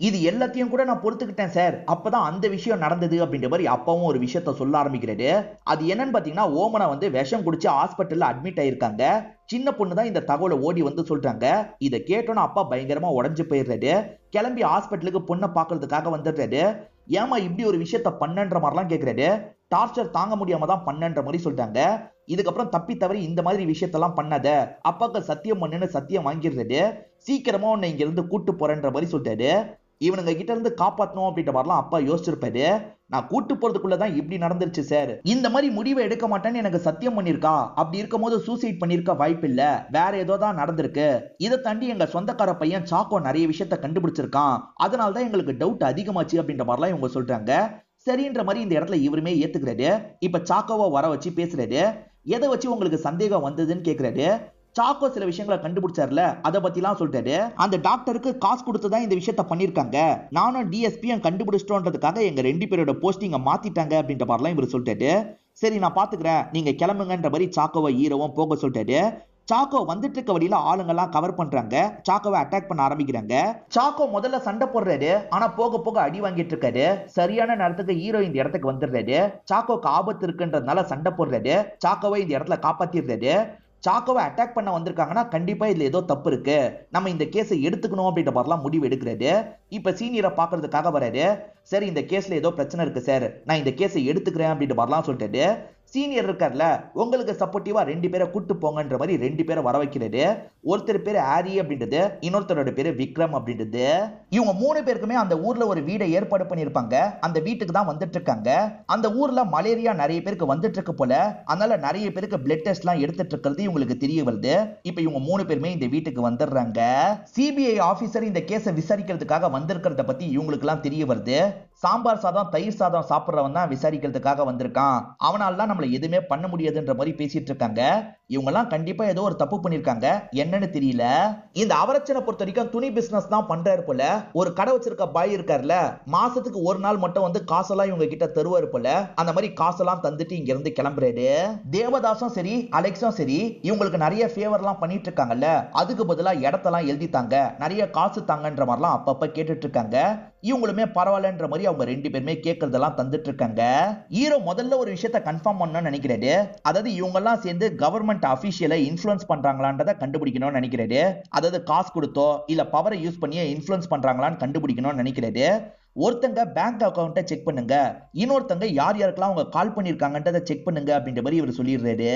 இது எல்லாத்தையும் கூட நான் பொறுத்துக்கிட்டேன் சார், அப்பதான் அந்த விஷயம் நடந்தது அப்படின்ற மாதிரி அப்பாவும் ஒரு விஷயத்த சொல்ல ஆரம்பிக்கிறாரு. அது என்னன்னு பாத்தீங்கன்னா, ஓமனா விஷம் குடிச்சு ஹாஸ்பிட்டல்ல அட்மிட் ஆயிருக்காங்க. சின்ன பொண்ணு தான் இந்த தகவலை ஓடி வந்து சொல்றாங்க. இதை கேட்டோன்னு அப்பா பயங்கரமா உடஞ்சு போயிடுறாரு. கிளம்பி ஹாஸ்பிட்டலுக்கு பொண்ணை பாக்குறதுக்காக வந்துடுறாரு. ஏமா இப்படி ஒரு விஷயத்த பண்ணன்ற மாதிரிலாம் கேட்கிறாரு. டார்ச்சர் தாங்க முடியாம தான் பண்ணன்ற மாதிரி சொல்றாங்க. இதுக்கப்புறம் தப்பி தவறி இந்த மாதிரி விஷயத்தெல்லாம் பண்ணாத, அப்பாக்கு சத்தியம் பண்ணுன்னு சத்தியம் வாங்கிடுறாரு. சீக்கிரமா உன்னை இங்க இருந்து கூட்டு போறேன்ற மாதிரி சொல்றாரு. இவனுங்க கிட்ட இருந்து காப்பாத்தணும் அப்படின்ற மாதிரிலாம் அப்பா யோசிச்சிருப்பாரு. நான் கூட்டு போறதுக்குள்ளதான் இப்படி நடந்துருச்சு சார், இந்த மாதிரி முடிவை எடுக்க மாட்டேன்னு எனக்கு சத்தியம் பண்ணிருக்கா, அப்படி இருக்கும் போது சூசைட் பண்ணிருக்க வாய்ப்பு இல்ல, வேற ஏதோ தான் நடந்திருக்கு. இதை தாண்டி எங்க சொந்தக்கார பையன் சாக்கோ நிறைய விஷயத்த கண்டுபிடிச்சிருக்கான், அதனாலதான் எங்களுக்கு டவுட் அதிகமாச்சு அப்படின்ற மாதிரிலாம் இவங்க சொல்றாங்க. சரின்ற மாதிரி இந்த இடத்துல இவருமே ஏத்துக்கிறாரு. இப்ப சாக்கோவை வர வச்சு பேசுறாரு. எதை வச்சு உங்களுக்கு சந்தேகம் வந்ததுன்னு கேக்குறாரு. சாக்கோ சில விஷயங்களை கண்டுபிடிச்சார்ல, அதை பத்தி எல்லாம் சொல்லிட்டாரு. அந்த டாக்டருக்கு காசு கொடுத்துதான் இந்த விஷயத்த பண்ணிருக்காங்க, நானும் டிஎஸ்பியும் கண்டுபிடிச்சிட்டோன்றதுக்காக எங்க 2 பேரோட போஸ்டிங்க மாத்திட்டாங்க அப்படின்ற மாதிரிலாம் இவர் சொல்லிட்டாரு. சரி நான் பாத்துக்கிறேன், நீங்க கிளம்புங்கன்ற மாதிரி சாக்கோவை ஹீரோவும் போக சொல்லிட்டாரு. சாக்கோ வந்துட்டு இருக்க வழியில ஆளுங்கெல்லாம் கவர் பண்றாங்க, சாக்கோவை அட்டாக் பண்ண ஆரம்பிக்கிறாங்க. சாக்கோ முதல்ல சண்டை போடுறாரு, ஆனா போக போக அடி வாங்கிட்டு இருக்காரு. சரியான நேரத்துக்கு ஹீரோ இந்த இடத்துக்கு வந்துடுறாரு. சாக்கோக்கு ஆபத்து இருக்குன்றதுனால சண்டை போடுறாரு. சாக்கோவை இந்த இடத்துல காப்பாத்திடுறாரு. சாக்கோவை அட்டாக் பண்ண வந்திருக்காங்கன்னா கண்டிப்பா இதுல ஏதோ தப்பு இருக்கு, நம்ம இந்த கேஸை எடுத்துக்கணும் அப்படின்ற மாதிரிலாம் முடிவு எடுக்கிறாரு. இப்ப சீனியரை பாக்குறதுக்காக வராரு. சரி இந்த கேஸ்ல ஏதோ பிரச்சனை இருக்கு சார், நான் இந்த கேஸை எடுத்துக்கிறேன் அப்படின்ற மாதிரிலாம் சொல்லிட்டாரு. சீனியர் இருக்கார்ல, உங்களுக்கு சப்போர்ட்டிவா 2 பேரை கூட்டு போங்கன்ற மாதிரி 2 பேரை வர வைக்கிறாரு. ஒருத்தர் பேரு ஆரி அப்படின்றது, இன்னொருத்தரோட பேரு விக்ரம் அப்படின்றது. இவங்க 3 பேருக்குமே அந்த ஊர்ல ஒரு வீடை ஏற்பாடு பண்ணிருப்பாங்க, அந்த வீட்டுக்கு தான் வந்துட்டு இருக்காங்க. அந்த ஊர்ல மலேரியா நிறைய பேருக்கு வந்துட்டு இருக்கு போல, அதனால நிறைய பேருக்கு பிளட் டெஸ்ட் எல்லாம் எடுத்துட்டு இருக்கிறது இவங்களுக்கு தெரிய வருது. இப்ப இவங்க 3 பேருமே இந்த வீட்டுக்கு வந்துடுறாங்க. சிபிஐ ஆபீசர் இந்த கேஸை விசாரிக்கிறதுக்காக வந்திருக்கிறத பத்தி இவங்களுக்கு எல்லாம் தெரிய வருது. சாம்பார் சாதம் தயிர் சாதம் சாப்பிடுறவன் தான் விசாரிக்கிறதுக்காக வந்திருக்கான், அவனால தான் நம்மள எதுவுமே பண்ண முடியாதுன்ற மாதிரி பேசிட்டு இருக்காங்க. இவங்க எல்லாம் கண்டிப்பா ஏதோ ஒரு தப்பு பண்ணிருக்காங்க, என்னன்னு தெரியல. இந்த அவரச்சனை பொறுத்த வரைக்கும் துணி பிசினஸ் தான் பண்றாரு போல. ஒரு கடை வச்சிருக்க பாய் இருக்காருல, மாசத்துக்கு ஒரு நாள் மட்டும் வந்து காசெல்லாம் இவங்க கிட்ட தருவாரு போல. அந்த மாதிரி காசெல்லாம் தந்துட்டு இங்க இருந்து கிளம்புறாரு. தேவதாசும் சரி அலெக்ஸும் சரி இவங்களுக்கு நிறைய ஃபேவர் எல்லாம் பண்ணிட்டு இருக்காங்கல்ல, அதுக்கு பதிலா இடத்தெல்லாம் எழுதித்தாங்க, நிறைய காசு தாங்கன்ற மாதிரிலாம் அப்பப்ப கேட்டுட்டு இருக்காங்க. இவங்களுமே பரவாயில்லன்ற மாதிரி அவங்க 2 பேருமே கேட்கறதெல்லாம் தந்துட்டு இருக்காங்க. ஹீரோ முதல்ல ஒரு விஷயத்தை கன்ஃபார்ம் பண்ணணும்னு நினைக்கிறாரு. அதாவது இவங்க எல்லாம் சேர்ந்து கவர்மெண்ட் அபிஷியலை இன்ஃப்ளூயன்ஸ் பண்றாங்களான்றதை கண்டுபிடிக்கணும்னு நினைக்கிறாரு. அதாவது காசு கொடுத்தோ இல்ல பவரை யூஸ் பண்ணியே இன்ஃப்ளூயன்ஸ் பண்றாங்களான்னு கண்டுபிடிக்கணும்னு நினைக்கிறாரு. ஒருத்தங்க பேங்க் அக்கவுண்ட்டை செக் பண்ணுங்க, இன்னொருத்தங்க யார் யாருக்கெல்லாம் அவங்க கால் பண்ணிருக்காங்கன்றதை செக் பண்ணுங்க அப்படின்ற மாதிரி இவர் சொல்லிடுறாரு.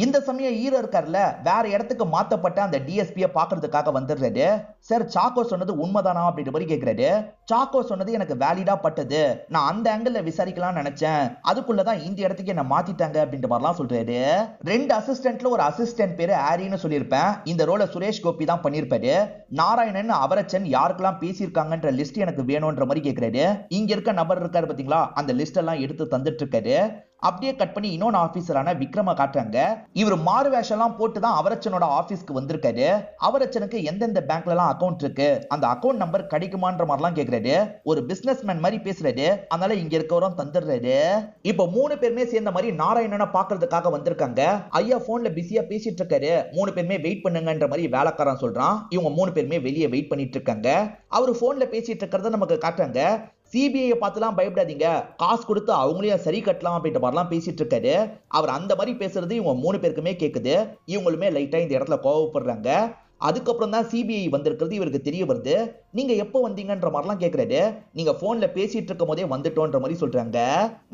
இந்த சமயம் ஹீரோ இருக்கார்ல, வேற இடத்துக்கு மாத்தப்பட்ட அந்த டிஎஸ்பியை பாக்குறதுக்காக வந்துடுறாரு. சார் சாக்கோ சொன்னது உண்மைதானா அப்படின்ற மாதிரி கேட்கிறாரு. சாக்கோ சொன்னது எனக்கு வேலிடா பட்டது, நான் அந்த ஆங்கிள் விசாரிக்கலாம் நினைச்சேன், அதுக்குள்ளதான் இந்த இடத்துக்கு என்ன மாத்திட்டாங்க அப்படின்ற மாதிரிலாம் சொல்றாரு. 2 அசிஸ்டன்ட்ல ஒரு அசிஸ்டன்ட் பேரு ஆரின்னு சொல்லியிருப்பேன், இந்த ரோலை சுரேஷ் கோபி தான் பண்ணிருப்பாரு. நாராயணன் அவரச்சன் யாருக்கெல்லாம் பேசியிருக்காங்கன்ற லிஸ்ட் எனக்கு வேணும்ன்ற மாதிரி கேட்கிறாரு. இங்க இருக்க நபர் இருக்காரு பாத்தீங்களா, அந்த லிஸ்ட் எல்லாம் எடுத்து தந்துட்டு இருக்காரு. அப்படியே கட் பண்ணி இன்னொரு ஆபீசரான விக்ரம காட்டுறாங்க. இவர் மாறு வேஷம் எல்லாம் போட்டு தான் அவரச்சனோட ஆபீஸ்க்கு வந்திருக்காரு. அவரச்சனுக்கு எந்தெந்த பேங்க்ல எல்லாம் அக்கவுண்ட் இருக்கு, அந்த அக்கவுண்ட் நம்பர் கிடைக்குமான்ற மாதிரிலாம் கேக்குறாரு. ஒரு பிசினஸ்மேன் மாதிரி பேசுறாரு, அதனால இங்க இருக்கவரும் தந்துடுறாரு. இப்ப 3 பேருமே சேர்ந்த மாதிரி நாராயணனை பாக்குறதுக்காக வந்திருக்காங்க. ஐயா போன்ல பிஸியா பேசிட்டு இருக்காரு, 3 பேருமே வெயிட் பண்ணுங்கன்ற மாதிரி வேலைக்காரன் சொல்றான். இவங்க 3 பேருமே வெளியே வெயிட் பண்ணிட்டு இருக்காங்க. அவரு போன்ல பேசிட்டு இருக்கிறத நமக்கு காட்டுறாங்க. சிபிஐ பார்த்துலாம் பயப்படாதீங்க, காசு கொடுத்து அவங்களையும் சரி கட்டலாம் அப்படின்ற மாதிரிலாம் பேசிட்டு இருக்காரு. அவர் அந்த மாதிரி பேசுறது இவங்க 3 பேருக்குமே கேக்குது. இவங்களுமே லைட்டா இந்த இடத்துல கோவப்படுறாங்க. அதுக்கப்புறம் தான் சிபிஐ வந்திருக்கிறது இவருக்கு தெரிய வருது. நீங்க எப்போ வந்தீங்கன்ற மாதிரிலாம் கேட்கறாரு. நீங்க போன்ல பேசிட்டு இருக்கும் போதே வந்துட்டோன்ற மாதிரி சொல்றாங்க.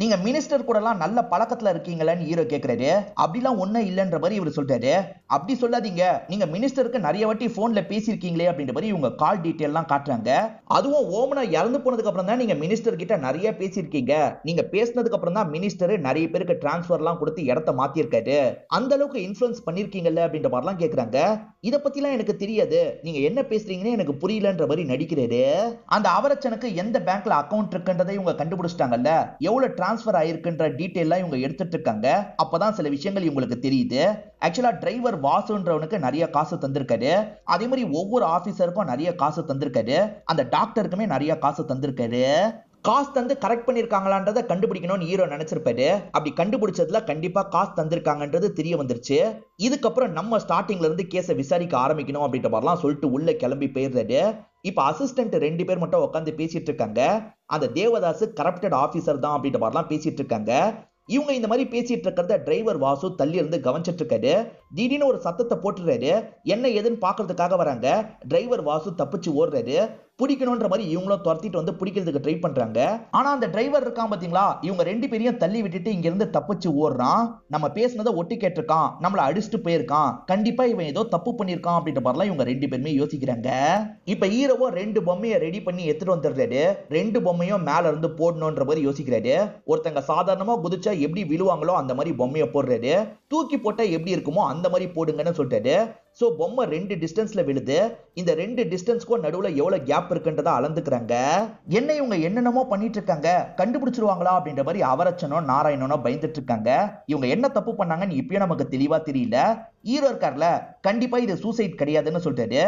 நீங்க மினிஸ்டர் கூட எல்லாம் நல்ல பழக்கத்துல இருக்கீங்களான்னு ஹீரோ கேட்கறாரு. அப்படிலாம் ஒன்னும் இல்லைன்ற மாதிரி இவர் சொல்றாரு. அப்படி சொல்லாதீங்க, நீங்க மினிஸ்டருக்கு நிறைய வாட்டி போன்ல பேசியிருக்கீங்களே அப்படின்ற மாதிரி இவங்க கால் டீடைல் எல்லாம் காட்டுறாங்க. அதுவும் ஓமனா இறந்து போனதுக்கு அப்புறம் தான் நீங்க மினிஸ்டர் கிட்ட நிறைய பேசியிருக்கீங்க. நீங்க பேசினதுக்கு அப்புறம் தான் மினிஸ்டர் நிறைய பேருக்கு டிரான்ஸ்பர் எல்லாம் கொடுத்து இடத்த மாத்திருக்காரு. அந்த அளவுக்கு இன்ஃபுளுன்ஸ் பண்ணிருக்கீங்கல்ல அப்படின்ற மாதிரிலாம் கேட்கறாங்க. இத பத்திலாம் எனக்கு தெரியாது, நீங்க என்ன பேசுறீங்கன்னு எனக்கு புரியலன்ற மாதிரி நடிக்கிறாரு. அந்த அவரச்சனுக்கு எந்த பேங்க்ல அக்கவுண்ட் இருக்குன்றதை இவங்க கண்டுபிடிச்சிட்டாங்கல்ல, எவ்வளவு டிரான்ஸ்பர் ஆயிருக்குன்ற டீடைல்லாம் இவங்க எடுத்துட்டு இருக்காங்க. அப்பதான் சில விஷயங்கள் இவங்களுக்கு தெரியுது. ஆக்சுவலா டிரைவர் வாசுன்றவனுக்கு நிறைய காசு தந்திருக்காரு. அதே மாதிரி ஒவ்வொரு ஆபீசருக்கும் நிறைய காசு தந்திருக்காரு. அந்த டாக்டருக்குமே நிறைய காசு தந்திருக்காரு. காசு தந்து கரெக்ட் பண்ணிருக்காங்களான்றத கண்டுபிடிக்கணும்னு ஹீரோ நினைச்சிருப்பாரு. அப்படி கண்டுபிடிச்சதுல கண்டிப்பா காசு தந்திருக்காங்கன்றது தெரிய வந்துருச்சு. இதுக்கப்புறம் நம்ம ஸ்டார்டிங்ல இருந்து கேஸை விசாரிக்க ஆரம்பிக்கணும் அப்படின்ற மாதிரிலாம் சொல்லிட்டு உள்ள கிளம்பி போயிடுறாரு. இப்ப அசிஸ்டன்ட் 2 பேர் மட்டும் உட்காந்து பேசிட்டு இருக்காங்க. அந்த தேவதாஸ் கரப்டட் ஆபீசர் தான் அப்படின்ற மாதிரிலாம் பேசிட்டு இருக்காங்க. இவங்க இந்த மாதிரி பேசிட்டு இருக்கிறத டிரைவர் வாசு தள்ளி இருந்து கவனிச்சிட்டு இருக்காரு. திடீர்னு ஒரு சத்தத்தை போட்டுறாரு. என்ன ஏதுன்னு பாக்குறதுக்காக வராங்க. டிரைவர் வாசு தப்பிச்சு ஓடுறாரு. பிடிக்கணும்ன்ற மாதிரி இவங்களும் துரத்திட்டு வந்து பிடிக்கிறதுக்கு ட்ரை பண்றாங்க. ஆனா அந்த டிரைவர் இருக்கான் பாத்தீங்களா, இவங்க 2 பேரையும் தள்ளி விட்டுட்டு இங்க இருந்து தப்பிச்சு ஓடுறான். நம்ம பேசினதை ஒட்டி கேட்டிருக்கான், நம்மள அடிச்சுட்டு போயிருக்கான், கண்டிப்பா இவன் ஏதோ தப்பு பண்ணிருக்கான் அப்படின்ற மாதிரிலாம் இவங்க 2 பேருமே யோசிக்கிறாங்க. இப்ப ஹீரோவோ 2 பொம்மையை ரெடி பண்ணி எடுத்துட்டு வந்துடுறாரு. 2 பொம்மையும் மேல இருந்து போடணும்ன்ற மாதிரி யோசிக்கிறாரு. ஒருத்தங்க சாதாரணமா குதிச்சா எப்படி விழுவாங்களோ அந்த மாதிரி பொம்மையை போடுறாரு. தூக்கி போட்டா எப்படி இருக்குமோ அந்த மாதிரி போடுங்கன்னு சொல்லிட்டாரு. சோ பொம்மை 2 டிஸ்டன்ஸ்ல விழுது. இந்த 2 டிஸ்டன்ஸ்க்கும் நடுவுல எவ்வளவு கேப் இருக்குன்றத அளந்துக்கிறாங்க. என்ன இவங்க என்னென்னமோ பண்ணிட்டு இருக்காங்க, கண்டுபிடிச்சிருவாங்களா அப்படின்ற மாதிரி அவரச்சனோ நாராயணனோ பயந்துட்டு இருக்காங்க. இவங்க என்ன தப்பு பண்ணாங்கன்னு இப்பயும் நமக்கு தெளிவா தெரியல. ஹீரோ இருக்கார்ல, கண்டிப்பா இது சூசைட் கிடையாதுன்னு சொல்லிட்டாரு.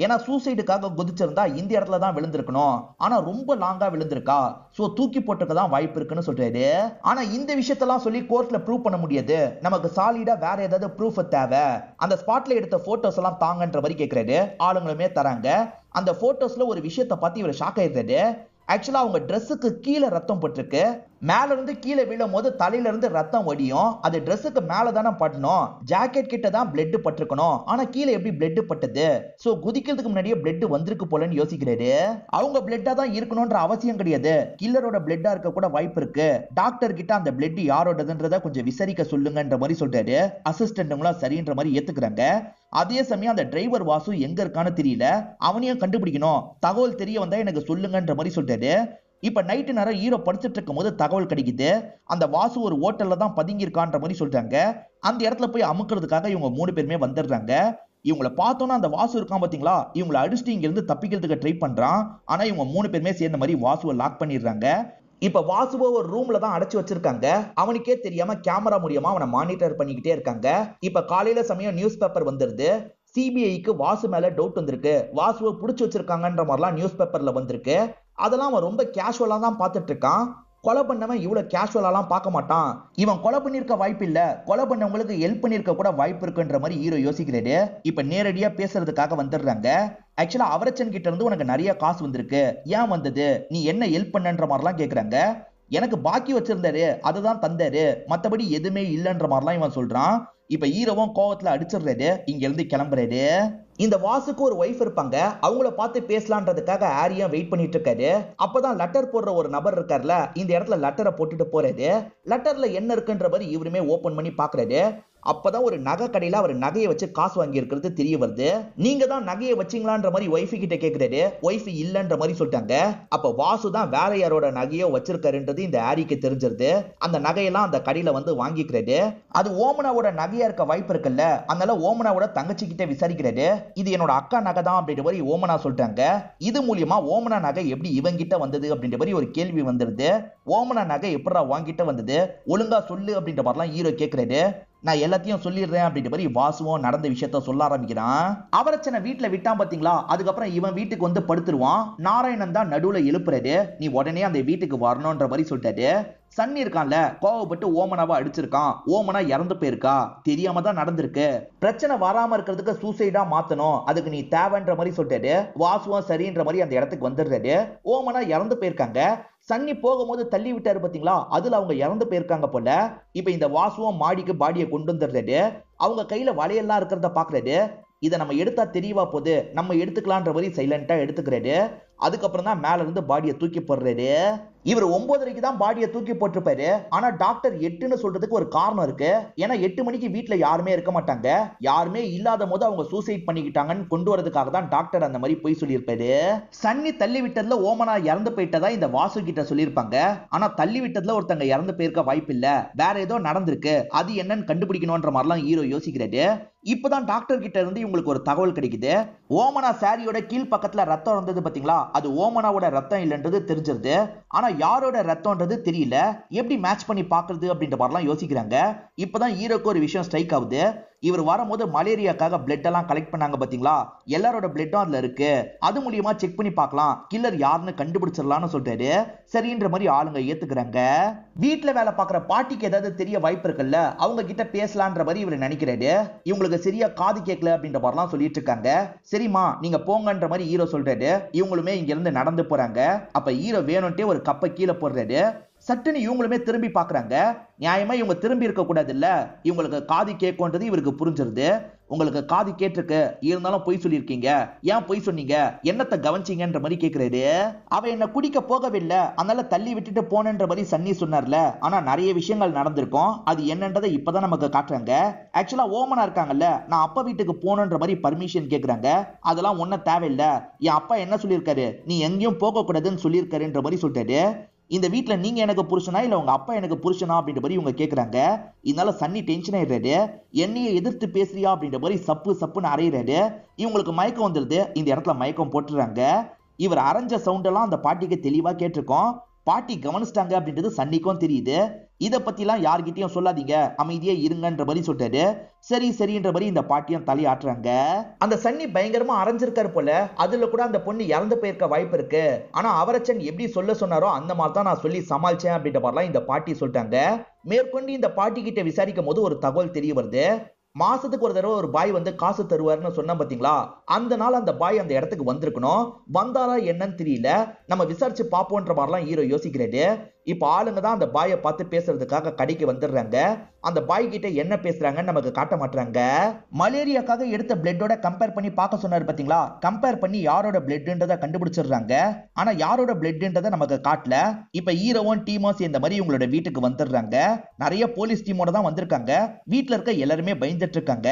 ஏன்னா சூசைடுக்காக குதிச்சிருந்தா இந்த இடத்துல தான் விழுந்திருக்கணும். ஆனா ரொம்ப லாங்கா விழுந்திருக்கா, சோ தூக்கி போட்டுக்க தான் வாய்ப்பு இருக்குன்னு சொல்றாரு. ஆனா இந்த விஷயத்தெல்லாம் சொல்லி கோர்ட்ல ப்ரூவ் பண்ண முடியாது. நமக்கு சாலிடா வேற ஏதாவது ப்ரூஃப் தேவை. அந்த ஸ்பாட்ல எடுத்த போட்டோஸ் எல்லாம் தாங்கன்ற மாதிரி கேட்கிறாரு. ஆளுங்களுமே தராங்க. அந்த போட்டோஸ்ல ஒரு விஷயத்தை பார்த்து இவர் ஷாக் ஆயிடுறாரு. ஆக்சுவலா அவங்க ட்ரெஸ்ஸுக்கு கீழே ரத்தம் பட்டிருக்கு. மேல இருந்து கீழே விழும் போது தலையில இருந்து ரத்தம் வடியும். அது ட்ரெஸ்ஸுக்கு மேல தானே படணும். ஜாக்கெட் கிட்ட தான் பிளட் பட்டிருக்கணும். ஆனா கீழே எப்படி பிளட் பட்டது? சோ குதிக்கிறதுக்கு முன்னாடியே பிளட் வந்திருக்கு போலன்னு யோசிக்கிறாரு. அவங்க பிளட்டா தான் இருக்கணும்ன்ற அவசியம் கிடையாது. கில்லரோட பிளட்டா இருக்க கூட வாய்ப்பு இருக்கு. டாக்டர் கிட்ட அந்த பிளட் யாரோடதுன்றத கொஞ்சம் விசாரிக்க சொல்லுங்கன்ற மாதிரி சொல்றாரு. அசிஸ்டன்ட்ங்களும் சரின்ற மாதிரி ஏத்துக்கிறாங்க. அதே சமயம் அந்த டிரைவர் வாசு எங்க இருக்கான்னு தெரியல. அவனையும் கண்டுபிடிக்கணும். தகவல் தெரிய வந்தா எனக்கு சொல்லுங்கன்ற மாதிரி சொல்றாரு. இப்ப நைட்டு நேரம் ஹீரோ படிச்சுட்டு இருக்கும் போது தகவல் கிடைக்குது. அந்த வாசு ஒரு ஹோட்டல்ல தான் பதுங்கி இருக்கான்ற மாதிரி சொல்றாங்க. அந்த இடத்துல போய் அமுக்கிறதுக்காக இவங்க 3 பேருமே வந்துடுறாங்க. இவங்களை பார்த்தோன்னா அந்த வாசு இருக்கான் பாத்தீங்களா, இவங்களை அடிச்சுட்டு இங்க இருந்து தப்பிக்கிறதுக்கு ட்ரை பண்றான். ஆனா இவங்க 3 பேருமே சேர்ந்த மாதிரி வாசுவை லாக் பண்ணிடுறாங்க. இப்ப வாசுவை ஒரு ரூம்ல தான் அடைச்சு வச்சிருக்காங்க. அவனுக்கே தெரியாம கேமரா மூலியமா அவனை மானிட்டர் பண்ணிக்கிட்டே இருக்காங்க. இப்ப காலையில சமயம் நியூஸ் பேப்பர் வந்துருது. சிபிஐக்கு வாசு மேல டவுட் வந்திருக்கு. வாசுவை புடிச்சு வச்சிருக்காங்கன்ற மாதிரிலாம் நியூஸ் பேப்பர்ல வந்திருக்கு. அதெல்லாம் அவன் ரொம்ப கேஷுவலா தான் பார்த்துட்டு இருக்கான். கொலை பண்ணவன் இவ்வளவு கேஷுவலாலாம் பார்க்க மாட்டான். இவன் கொலை பண்ணிருக்க வாய்ப்பு இல்ல, கொலை பண்ணவங்களுக்கு ஹெல்ப் பண்ணிருக்க கூட வாய்ப்பு இருக்குன்ற மாதிரி ஹீரோ யோசிக்கிறாரு. இப்ப நேரடியா பேசுறதுக்காக வந்துடுறாங்க. ஆக்சுவலா அவரச்சன் கிட்ட இருந்து உனக்கு நிறைய காசு வந்திருக்கு, ஏன் வந்தது, நீ என்ன ஹெல்ப் பண்ணன்ற மாதிரிலாம் கேக்குறாங்க. எனக்கு பாக்கி வச்சிருந்தாரு, அதுதான் தந்தாரு, மத்தபடி எதுவுமே இல்லைன்ற மாதிரிலாம் இவன் சொல்றான். இப்ப ஹீரோவும் கோவத்துல அடிச்சிடுறாரு. இங்க இருந்து கிளம்புறாரு. இந்த வாசுக்கு ஒரு ஒய்ஃப் இருப்பாங்க. அவங்கள பார்த்து பேசலான்றதுக்காக ஆரியா வெயிட் பண்ணிட்டு இருக்காரு. அப்பதான் லெட்டர் போடுற ஒரு நபர் இருக்கார்ல, இந்த இடத்துல லெட்டரை போட்டுட்டு போறாரு. லெட்டர்ல என்ன இருக்குன்ற மாதிரி இவருமே ஓபன் பண்ணி பாக்குறாரு. அப்பதான் ஒரு நகை கடையில அவர் நகையை வச்சு காசு வாங்கி இருக்கிறது தெரிய வருது. நீங்க தான் நகையை வச்சீங்களான்ற மாதிரி ஒய்ஃபு கிட்ட கேக்குறாரு. ஒய்ஃப் இல்லன்ற மாதிரி சொல்லிட்டாங்க. அப்ப வாசு தான் வேற யாரோட நகையோ வச்சிருக்காருன்றது இந்த ஆரிக்கு தெரிஞ்சிருது. அந்த நகையெல்லாம் அந்த கடையில வந்து வாங்கிக்கிறாரு. அது ஓமனாவோட நகையா இருக்க வாய்ப்பு இருக்குல்ல, அதனால ஓமனாவோட தங்கச்சி கிட்ட விசாரிக்கிறாரு. இது என்னோட அக்கா நகை தான் அப்படின்ற மாதிரி ஓமனா சொல்றாங்க. இது மூலியமா ஓமனா நகை எப்படி இவங்கிட்ட வந்தது அப்படின்ற மாதிரி ஒரு கேள்வி வந்துருது. ஓமனா நகை எப்படா வாங்கிட்ட வந்தது, ஒழுங்கா சொல்லு அப்படின்ற மாதிரிலாம் ஹீரோ கேக்குறாரு. நான் எல்லாத்தையும் சொல்லிடுறேன் அப்படின்ற மாதிரி வாசுவும் நடந்த விஷயத்த சொல்ல ஆரம்பிக்கிறான். அவரச்சனை வீட்டுல விட்டான் பாத்தீங்களா, அதுக்கப்புறம் இவன் வீட்டுக்கு வந்து படுத்துருவான். நாராயணன் தான் நடுவுல எழுப்புறாரு. நீ உடனே அந்த வீட்டுக்கு வரணும்ன்ற மாதிரி சொல்லிட்டாரு. சன்னி இருக்கான்ல, கோவப்பட்டு ஓமனாவை அடிச்சிருக்கான். ஓமனா இறந்து போயிருக்கா, தெரியாம தான் நடந்திருக்கு. பிரச்சனை வராம இருக்கிறதுக்கு சூசைடா மாத்தணும், அதுக்கு நீ தேவைன்ற மாதிரி சொல்லிட்டாரு. வாசுவும் சரின்ற மாதிரி அந்த இடத்துக்கு வந்துடுறாரு. ஓமனா இறந்து போயிருக்காங்க. சன்னி போகும்போது தள்ளி விட்டாரு பாத்தீங்களா, அதுல அவங்க இறந்து போயிருக்காங்க போல. இப்ப இந்த வாசுவும் மாடிக்கு பாடியை கொண்டு வந்துடுறாரு. அவங்க கையில வலையெல்லாம் இருக்கிறத பாக்குறாரு. இதை நம்ம எடுத்தா தெரியவா போது, நம்ம எடுத்துக்கலான்ற மாதிரி சைலண்டா எடுத்துக்கிறாரு. அதுக்கப்புறம் தான் மேல இருந்து பாடியை தூக்கி போடுறாரு. இவர் 9:30க்கு தான் பாடியை தூக்கி போட்டிருப்பாரு. ஆனா டாக்டர் 8ன்னு சொல்றதுக்கு ஒரு காரணம் இருக்கு. ஏன்னா 8 மணிக்கு வீட்டுல யாருமே இருக்க மாட்டாங்க. யாருமே இல்லாத போது அவங்க சூசைட் பண்ணிக்கிட்டாங்கன்னு கொண்டு வரதுக்காக தான் டாக்டர் அந்த மாதிரி போய் சொல்லியிருப்பாரு. சன்னி தள்ளி விட்டதுல ஓமனா இறந்து போயிட்டதா இந்த வாசு கிட்ட சொல்லியிருப்பாங்க. ஆனா தள்ளி விட்டதுல ஒருத்தங்க இறந்து போயிருக்க வாய்ப்பு இல்ல, வேற ஏதோ நடந்திருக்கு, அது என்னன்னு கண்டுபிடிக்கணும்ன்ற மாதிரிலாம் ஹீரோ யோசிக்கிறாரு. இப்பதான் டாக்டர் கிட்ட இருந்து இவங்களுக்கு ஒரு தகவல் கிடைக்குது. ஓமனா சாரியோட கீழ் பக்கத்துல ரத்தம் இருந்தது பாத்தீங்களா, அது ஓமனாவோட ரத்தம் இல்லைன்றது தெரிஞ்சிருது. ஆனா யாரோட ரத்தம்ன்றது தெரியல, எப்படி மேட்ச் பண்ணி பாக்குறது அப்படின்ற மாதிரிலாம் யோசிக்கிறாங்க. இப்பதான் ஹீரோக்கு ஒரு விஷயம் ஸ்ட்ரைக் ஆகுது. இவர் வரும்போது மலேரியாக்காக பிளட் எல்லாம் கலெக்ட் பண்ணாங்க பாத்தீங்களா, எல்லாரோட பிளட்டும் அதுல இருக்கு, அது மூலியமா செக் பண்ணி பார்க்கலாம், கில்லர் யாருன்னு கண்டுபிடிச்சிடலாம்னு சொல்றாரு. சரின்ற மாதிரி ஆளுங்க ஏத்துக்கிறாங்க. வீட்டுல வேலை பார்க்குற பாட்டிக்கு ஏதாவது தெரிய வாய்ப்பு இருக்குல்ல, அவங்க கிட்ட பேசலான்ற மாதிரி இவர் நினைக்கிறாரு. இவங்களுக்கு சரியா காது கேட்கல அப்படின்ற மாதிரிலாம் சொல்லிட்டு இருக்காங்க. சரிமா நீங்க போங்கன்ற மாதிரி ஹீரோ சொல்றாரு. இவங்களுமே இங்க இருந்து நடந்து போறாங்க. அப்ப ஹீரோ வேணும்ட்டே ஒரு கப்பை கீழே போடுறாரு. சட்டுன்னு இவங்களுமே திரும்பி பாக்குறாங்க. நியாயமா இவங்க திரும்பி இருக்க கூடாது இல்ல, இவங்களுக்கு காது கேட்கன்றது இவருக்கு புரிஞ்சிருது. உங்களுக்கு காது கேட்டிருக்கு, இருந்தாலும் பொய் சொல்லியிருக்கீங்க, ஏன் பொய் சொன்னீங்க, என்னத்தை கவனிச்சீங்கன்ற மாதிரி கேட்கிறாரு. அவ என்ன குடிக்க போகவில்லை, அதனால தள்ளி விட்டுட்டு போனன்ற மாதிரி சன்னி சொன்னார்ல. ஆனா நிறைய விஷயங்கள் நடந்திருக்கும், அது என்னன்றதை இப்பதான் நமக்கு காட்டுறாங்க. ஆக்சுவலா ஓமனா இருக்காங்கல்ல, நான் அப்பா வீட்டுக்கு போகணுன்ற மாதிரி பர்மிஷன் கேட்கறாங்க. அதெல்லாம் ஒன்னும் தேவையில்லை, என் அப்பா என்ன சொல்லியிருக்காரு, நீ எங்கேயும் போக கூடாதுன்னு சொல்லியிருக்காருன்ற மாதிரி சொல்லிட்டாரு. இந்த வீட்டுல நீங்க எனக்கு புருஷனா இல்ல உங்க அப்பா எனக்கு புருஷனா அப்படின்ற மாதிரி இவங்க கேக்குறாங்க. இதனால சன்னி டென்ஷன் ஆயிடுறாரு. என்னைய எதிர்த்து பேசுறியா அப்படின்ற மாதிரி சப்பு சப்புன்னு அறையிறாரு. இவங்களுக்கு மயக்கம் வந்துருது. இந்த இடத்துல மயக்கம் போட்டுறாங்க. இவர் அரைஞ்ச சவுண்ட் எல்லாம் அந்த பாட்டிக்கு தெளிவா கேட்டிருக்கோம். பாட்டி கவனிச்சிட்டாங்க அப்படின்றது சன்னிக்கும் தெரியுது. இத பத்திலாம் யார்கிட்டயும் சொல்லாதீங்க, அமைதியா இருங்கன்ற மாதிரி சொல்றாரு. சரி சரின்ற மாதிரி இந்த பாட்டியும் தலையாட்டுறாங்க. அந்த சன்னி பயங்கரமா அரைஞ்சிருக்காரு போல, அதுல கூட அந்த பொண்ணு இறந்து போயிருக்க வாய்ப்பு இருக்கு. ஆனா அவரச்சன் எப்படி சொல்ல சொன்னாரோ அந்த மாதிரி தான் நான் சொல்லி சமாளிச்சேன் அப்படின்ற மாதிரிலாம் இந்த பாட்டி சொல்லிட்டாங்க. மேற்கொண்டு இந்த பாட்டி கிட்ட விசாரிக்கும் போது ஒரு தகவல் தெரிய வருது. மாசத்துக்கு ஒரு தடவை ஒரு பாய் வந்து காசு தருவாருன்னு சொன்னா பாத்தீங்களா, அந்த நாள் அந்த பாய் அந்த இடத்துக்கு வந்திருக்கணும். வந்தாரா என்னன்னு தெரியல, நம்ம விசாரிச்சு பாப்போன்ற மாதிரிலாம் ஹீரோ யோசிக்கிறாரு. இப்ப ஆளுங்க தான் அந்த பாயை பார்த்து பேசுறதுக்காக கடைக்கு வந்துடுறாங்க. அந்த பாய் கிட்ட என்ன பேசுறாங்கன்னு நமக்கு காட்ட மாட்டாங்க. மலேரியாக்காக எடுத்த பிளட்டோட கம்பேர் பண்ணி பார்க்க சொன்னாரு பாத்தீங்களா, கம்பேர் பண்ணி யாரோட பிளட்ன்றதை கண்டுபிடிச்சிடுறாங்க. ஆனா யாரோட பிளட்ன்றதை நமக்கு காட்டல. இப்ப ஹீரோவும் டீமும் சேர்ந்த மாதிரி உங்களோட வீட்டுக்கு வந்துடுறாங்க. நிறைய போலீஸ் டீமோட தான் வந்திருக்காங்க. வீட்டுல இருக்க எல்லாருமே பயந்துட்டு இருக்காங்க.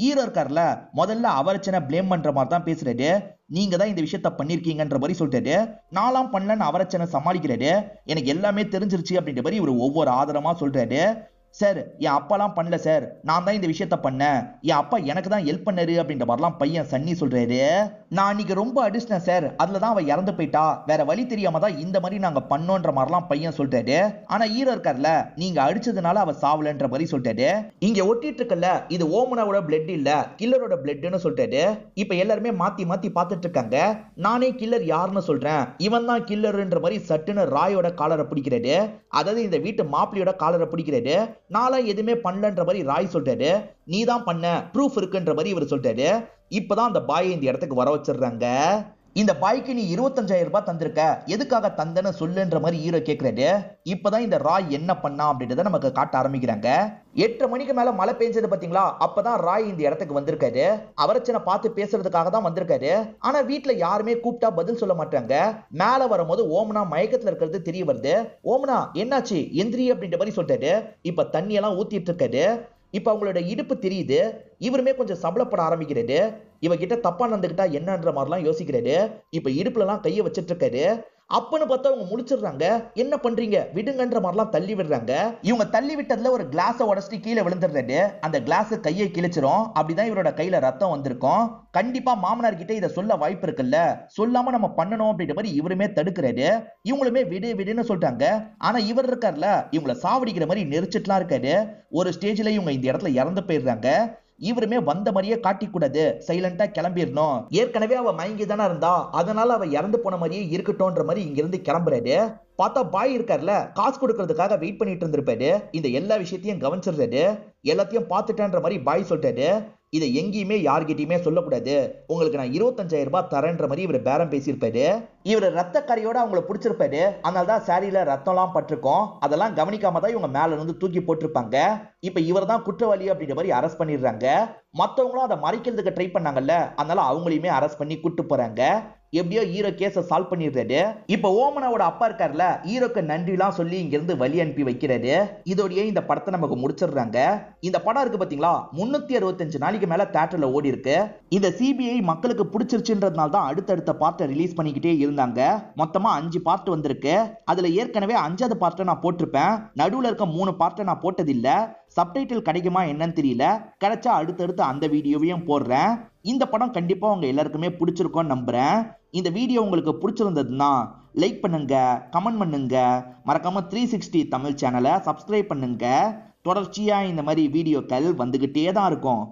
ஹீரோ இருக்கார்ல, முதல்ல அவரச்சனை பிளேம் பண்ற மாதிரி தான் பேசுறாரு. நீங்க தான் இந்த விஷயத்த பண்ணிருக்கீங்கன்ற மாதிரி சொல்லிட்டாரு. நாலாம் பண்ணலன்னு அவரச்சனை சமாளிக்கிறாரு. எனக்கு எல்லாமே தெரிஞ்சிருச்சு அப்படின்ற மாதிரி இவர் ஒவ்வொரு ஆதாரமா சொல்றாரு. சார் என் அப்பாலாம் பண்ணல சார், நான் தான் இந்த விஷயத்த பண்ணேன், என் அப்பா எனக்கு தான் ஹெல்ப் பண்ணாரு அப்படின்ற மாதிரிலாம் பையன் சன்னி சொல்றாரு. நான் அன்னைக்கு ரொம்ப அடிச்சிட்டேன் சார், அதுலதான் அவ இறந்து போயிட்டா, வேற வழி தெரியாம தான் இந்த மாதிரி நாங்க பண்ணோன்ற மாதிரிலாம் பையன் சொல்றாரு. ஆனா ஹீரோ இருக்கார்ல, நீங்க அடிச்சதுனால அவ சாவலன்ற மாதிரி சொல்றாரு. இங்க ஒட்டிட்டு இருக்கல, இது ஓமனாவோட பிளட் இல்ல, கில்லரோட பிளட்னு சொல்றாரு. இப்ப எல்லாருமே மாத்தி மாத்தி பார்த்துட்டு இருக்காங்க. நானே கில்லர் யாருன்னு சொல்றேன், இவன் தான் கில்லர்ன்ற மாதிரி சட்டுன்னு ராயோட காலரை பிடிக்கிறாரு. அதாவது இந்த வீட்டு மாப்பிள்ளையோட காலரை பிடிக்கிறாரு. நாலாம் எதுவுமே பண்ணலன்ற மாதிரி ராய் சொல்றாரு. நீ தான் பண்ண, ப்ரூஃப் இருக்குன்ற மாதிரி இவர் சொல்றாரு. இப்பதான் அந்த பாயை இந்த இடத்துக்கு வர வச்சிடுறாங்க. இந்த பாய்க்கு நீ 25,000 ரூபாய் தந்திருக்க, எதுக்காக தந்தன்னு சொல்லுன்ற மாதிரி ஹீரோ கேட்கிறாரு. இப்பதான் இந்த ராய் என்ன பண்ணா அப்படின்றத நமக்கு காட்ட ஆரம்பிக்கிறாங்க. 8 மணிக்கு மேல மழை பெஞ்சது பாத்தீங்களா, அப்பதான் ராய் இந்த இடத்துக்கு வந்திருக்காரு. அவரச்சனை பார்த்து பேசுறதுக்காக தான் வந்திருக்காரு. ஆனா வீட்டுல யாருமே கூப்பிட்டா பதில் சொல்ல மாட்டாங்க. மேல வரும்போது ஓமனா மயக்கத்துல இருக்கிறது தெரிய வருது. ஓமனா என்னாச்சு, எந்திரி அப்படின்ற மாதிரி சொல்லிட்டாரு. இப்ப தண்ணி எல்லாம் ஊத்திட்டு இருக்காரு. இப்ப அவங்களோட இடுப்பு தெரியுது. இவருமே கொஞ்சம் சபலப்பட ஆரம்பிக்கிறாரு. இவகிட்ட தப்பா நடந்துகிட்டா என்னன்ற மாதிரிலாம் யோசிக்கிறாரு. இப்ப இடுப்புல எல்லாம் கைய வச்சிட்டு இருக்காரு. அப்பன்னு பார்த்தா அவங்க முடிச்சிடுறாங்க. என்ன பண்றீங்க விடுங்கன்ற மாதிரிலாம் தள்ளி விடுறாங்க. இவங்க தள்ளி விட்டதுல ஒரு கிளாஸை உடச்சிட்டு கீழே விழுந்துடுறாரு. அந்த கிளாஸ் கையை கிழிச்சிரும். அப்படிதான் இவரோட கையில ரத்தம் வந்திருக்கும். கண்டிப்பா மாமனார் கிட்ட இதை சொல்ல வாய்ப்பு இருக்குல்ல, சொல்லாம நம்ம பண்ணணும் அப்படின்ற மாதிரி இவருமே தடுக்கிறாரு. இவங்களுமே விடு விடுன்னு சொல்லிட்டாங்க. ஆனா இவர் இருக்கார்ல, இவங்களை சாவடிக்கிற மாதிரி நெரிச்சிட்டுலாம் இருக்காரு. ஒரு ஸ்டேஜ்ல இவங்க இந்த இடத்துல இறந்து போயிடுறாங்க. இவருமே வந்த மாதிரியே காட்டிக்கூடாது, சைலண்டா கிளம்பிடணும். ஏற்கனவே அவ மயங்கி தானே இருந்தா, அதனால அவ இறந்து போன மாதிரியே இருக்கட்டும்ன்ற மாதிரி இங்க இருந்து கிளம்புறாரு. பார்த்தா பாய் இருக்கார்ல, காசு கொடுக்கறதுக்காக வெயிட் பண்ணிட்டு இருந்திருப்பாரு. இந்த எல்லா விஷயத்தையும் கவனிச்சிடுறாரு. எல்லாத்தையும் பார்த்துட்டேன்ற மாதிரி பாய் சொல்லிட்டாரு. இதை எங்கேயுமே யார்கிட்டயுமே சொல்லக்கூடாது, உங்களுக்கு நான் 25,000 ரூபாய் தரேன்ற மாதிரி இவர் பேரம் பேசியிருப்பாரு. இவர் ரத்த கரையோட அவங்கள பிடிச்சிருப்பாரு. அதனாலதான் சாரியில ரத்தம்லாம் பட்டிருக்கும். அதெல்லாம் கவனிக்காம தான் இவங்க மேல இருந்து தூக்கி போட்டிருப்பாங்க. இப்ப இவர் தான் குற்றவாளி அப்படின்ற மாதிரி அரெஸ்ட் பண்ணிடுறாங்க. மத்தவங்களும் அதை மறைக்கிறதுக்கு ட்ரை பண்ணாங்கல்ல, அதனால அவங்களையுமே அரெஸ்ட் பண்ணி கூட்டு போறாங்க. எப்படியோ ஹீரோ கேஸ சால்வ் பண்ணிடுறாரு. இப்ப ஓமனாவோட அப்பா இருக்கார்ல, ஹீரோக்கு நன்றி எல்லாம் சொல்லி இங்க இருந்து வழி அனுப்பி வைக்கிறாரு. இதோடயே இந்த படத்தை நமக்கு முடிச்சிடுறாங்க. இந்த படம் இருக்கு பாத்தீங்களா, 365 நாளைக்கு மேல தியேட்டர்ல ஓடி இருக்கு. இந்த சிபிஐ மக்களுக்கு பிடிச்சிருச்சுன்றதுனால தான் அடுத்தடுத்த பார்ட்டை ரிலீஸ் பண்ணிக்கிட்டே இருந்தாங்க. மொத்தமா 5 பார்ட் வந்திருக்கு. அதுல ஏற்கனவே 5வது பார்ட்டை நான் போட்டிருப்பேன். நடுவுல இருக்க 3 பார்ட்டை நான் போட்டதில்ல. சப்டைட்டில் கிடைக்குமா என்னன்னு தெரியல. கிடைச்சா அடுத்தடுத்து அந்த வீடியோவையும் போடுறேன். இந்த படம் கண்டிப்பா உங்க எல்லாருக்குமே பிடிச்சிருக்கும்னு நம்புறேன். இந்த வீடியோ உங்களுக்கு பிடிச்சிருந்ததுன்னா லைக் பண்ணுங்க, கமெண்ட் பண்ணுங்க, மறக்காம 360 தமிழ் சேனலை சப்ஸ்கிரைப் பண்ணுங்க. தொடர்ச்சியா இந்த மாதிரி வீடியோக்கள் வந்துகிட்டே தான் இருக்கும்.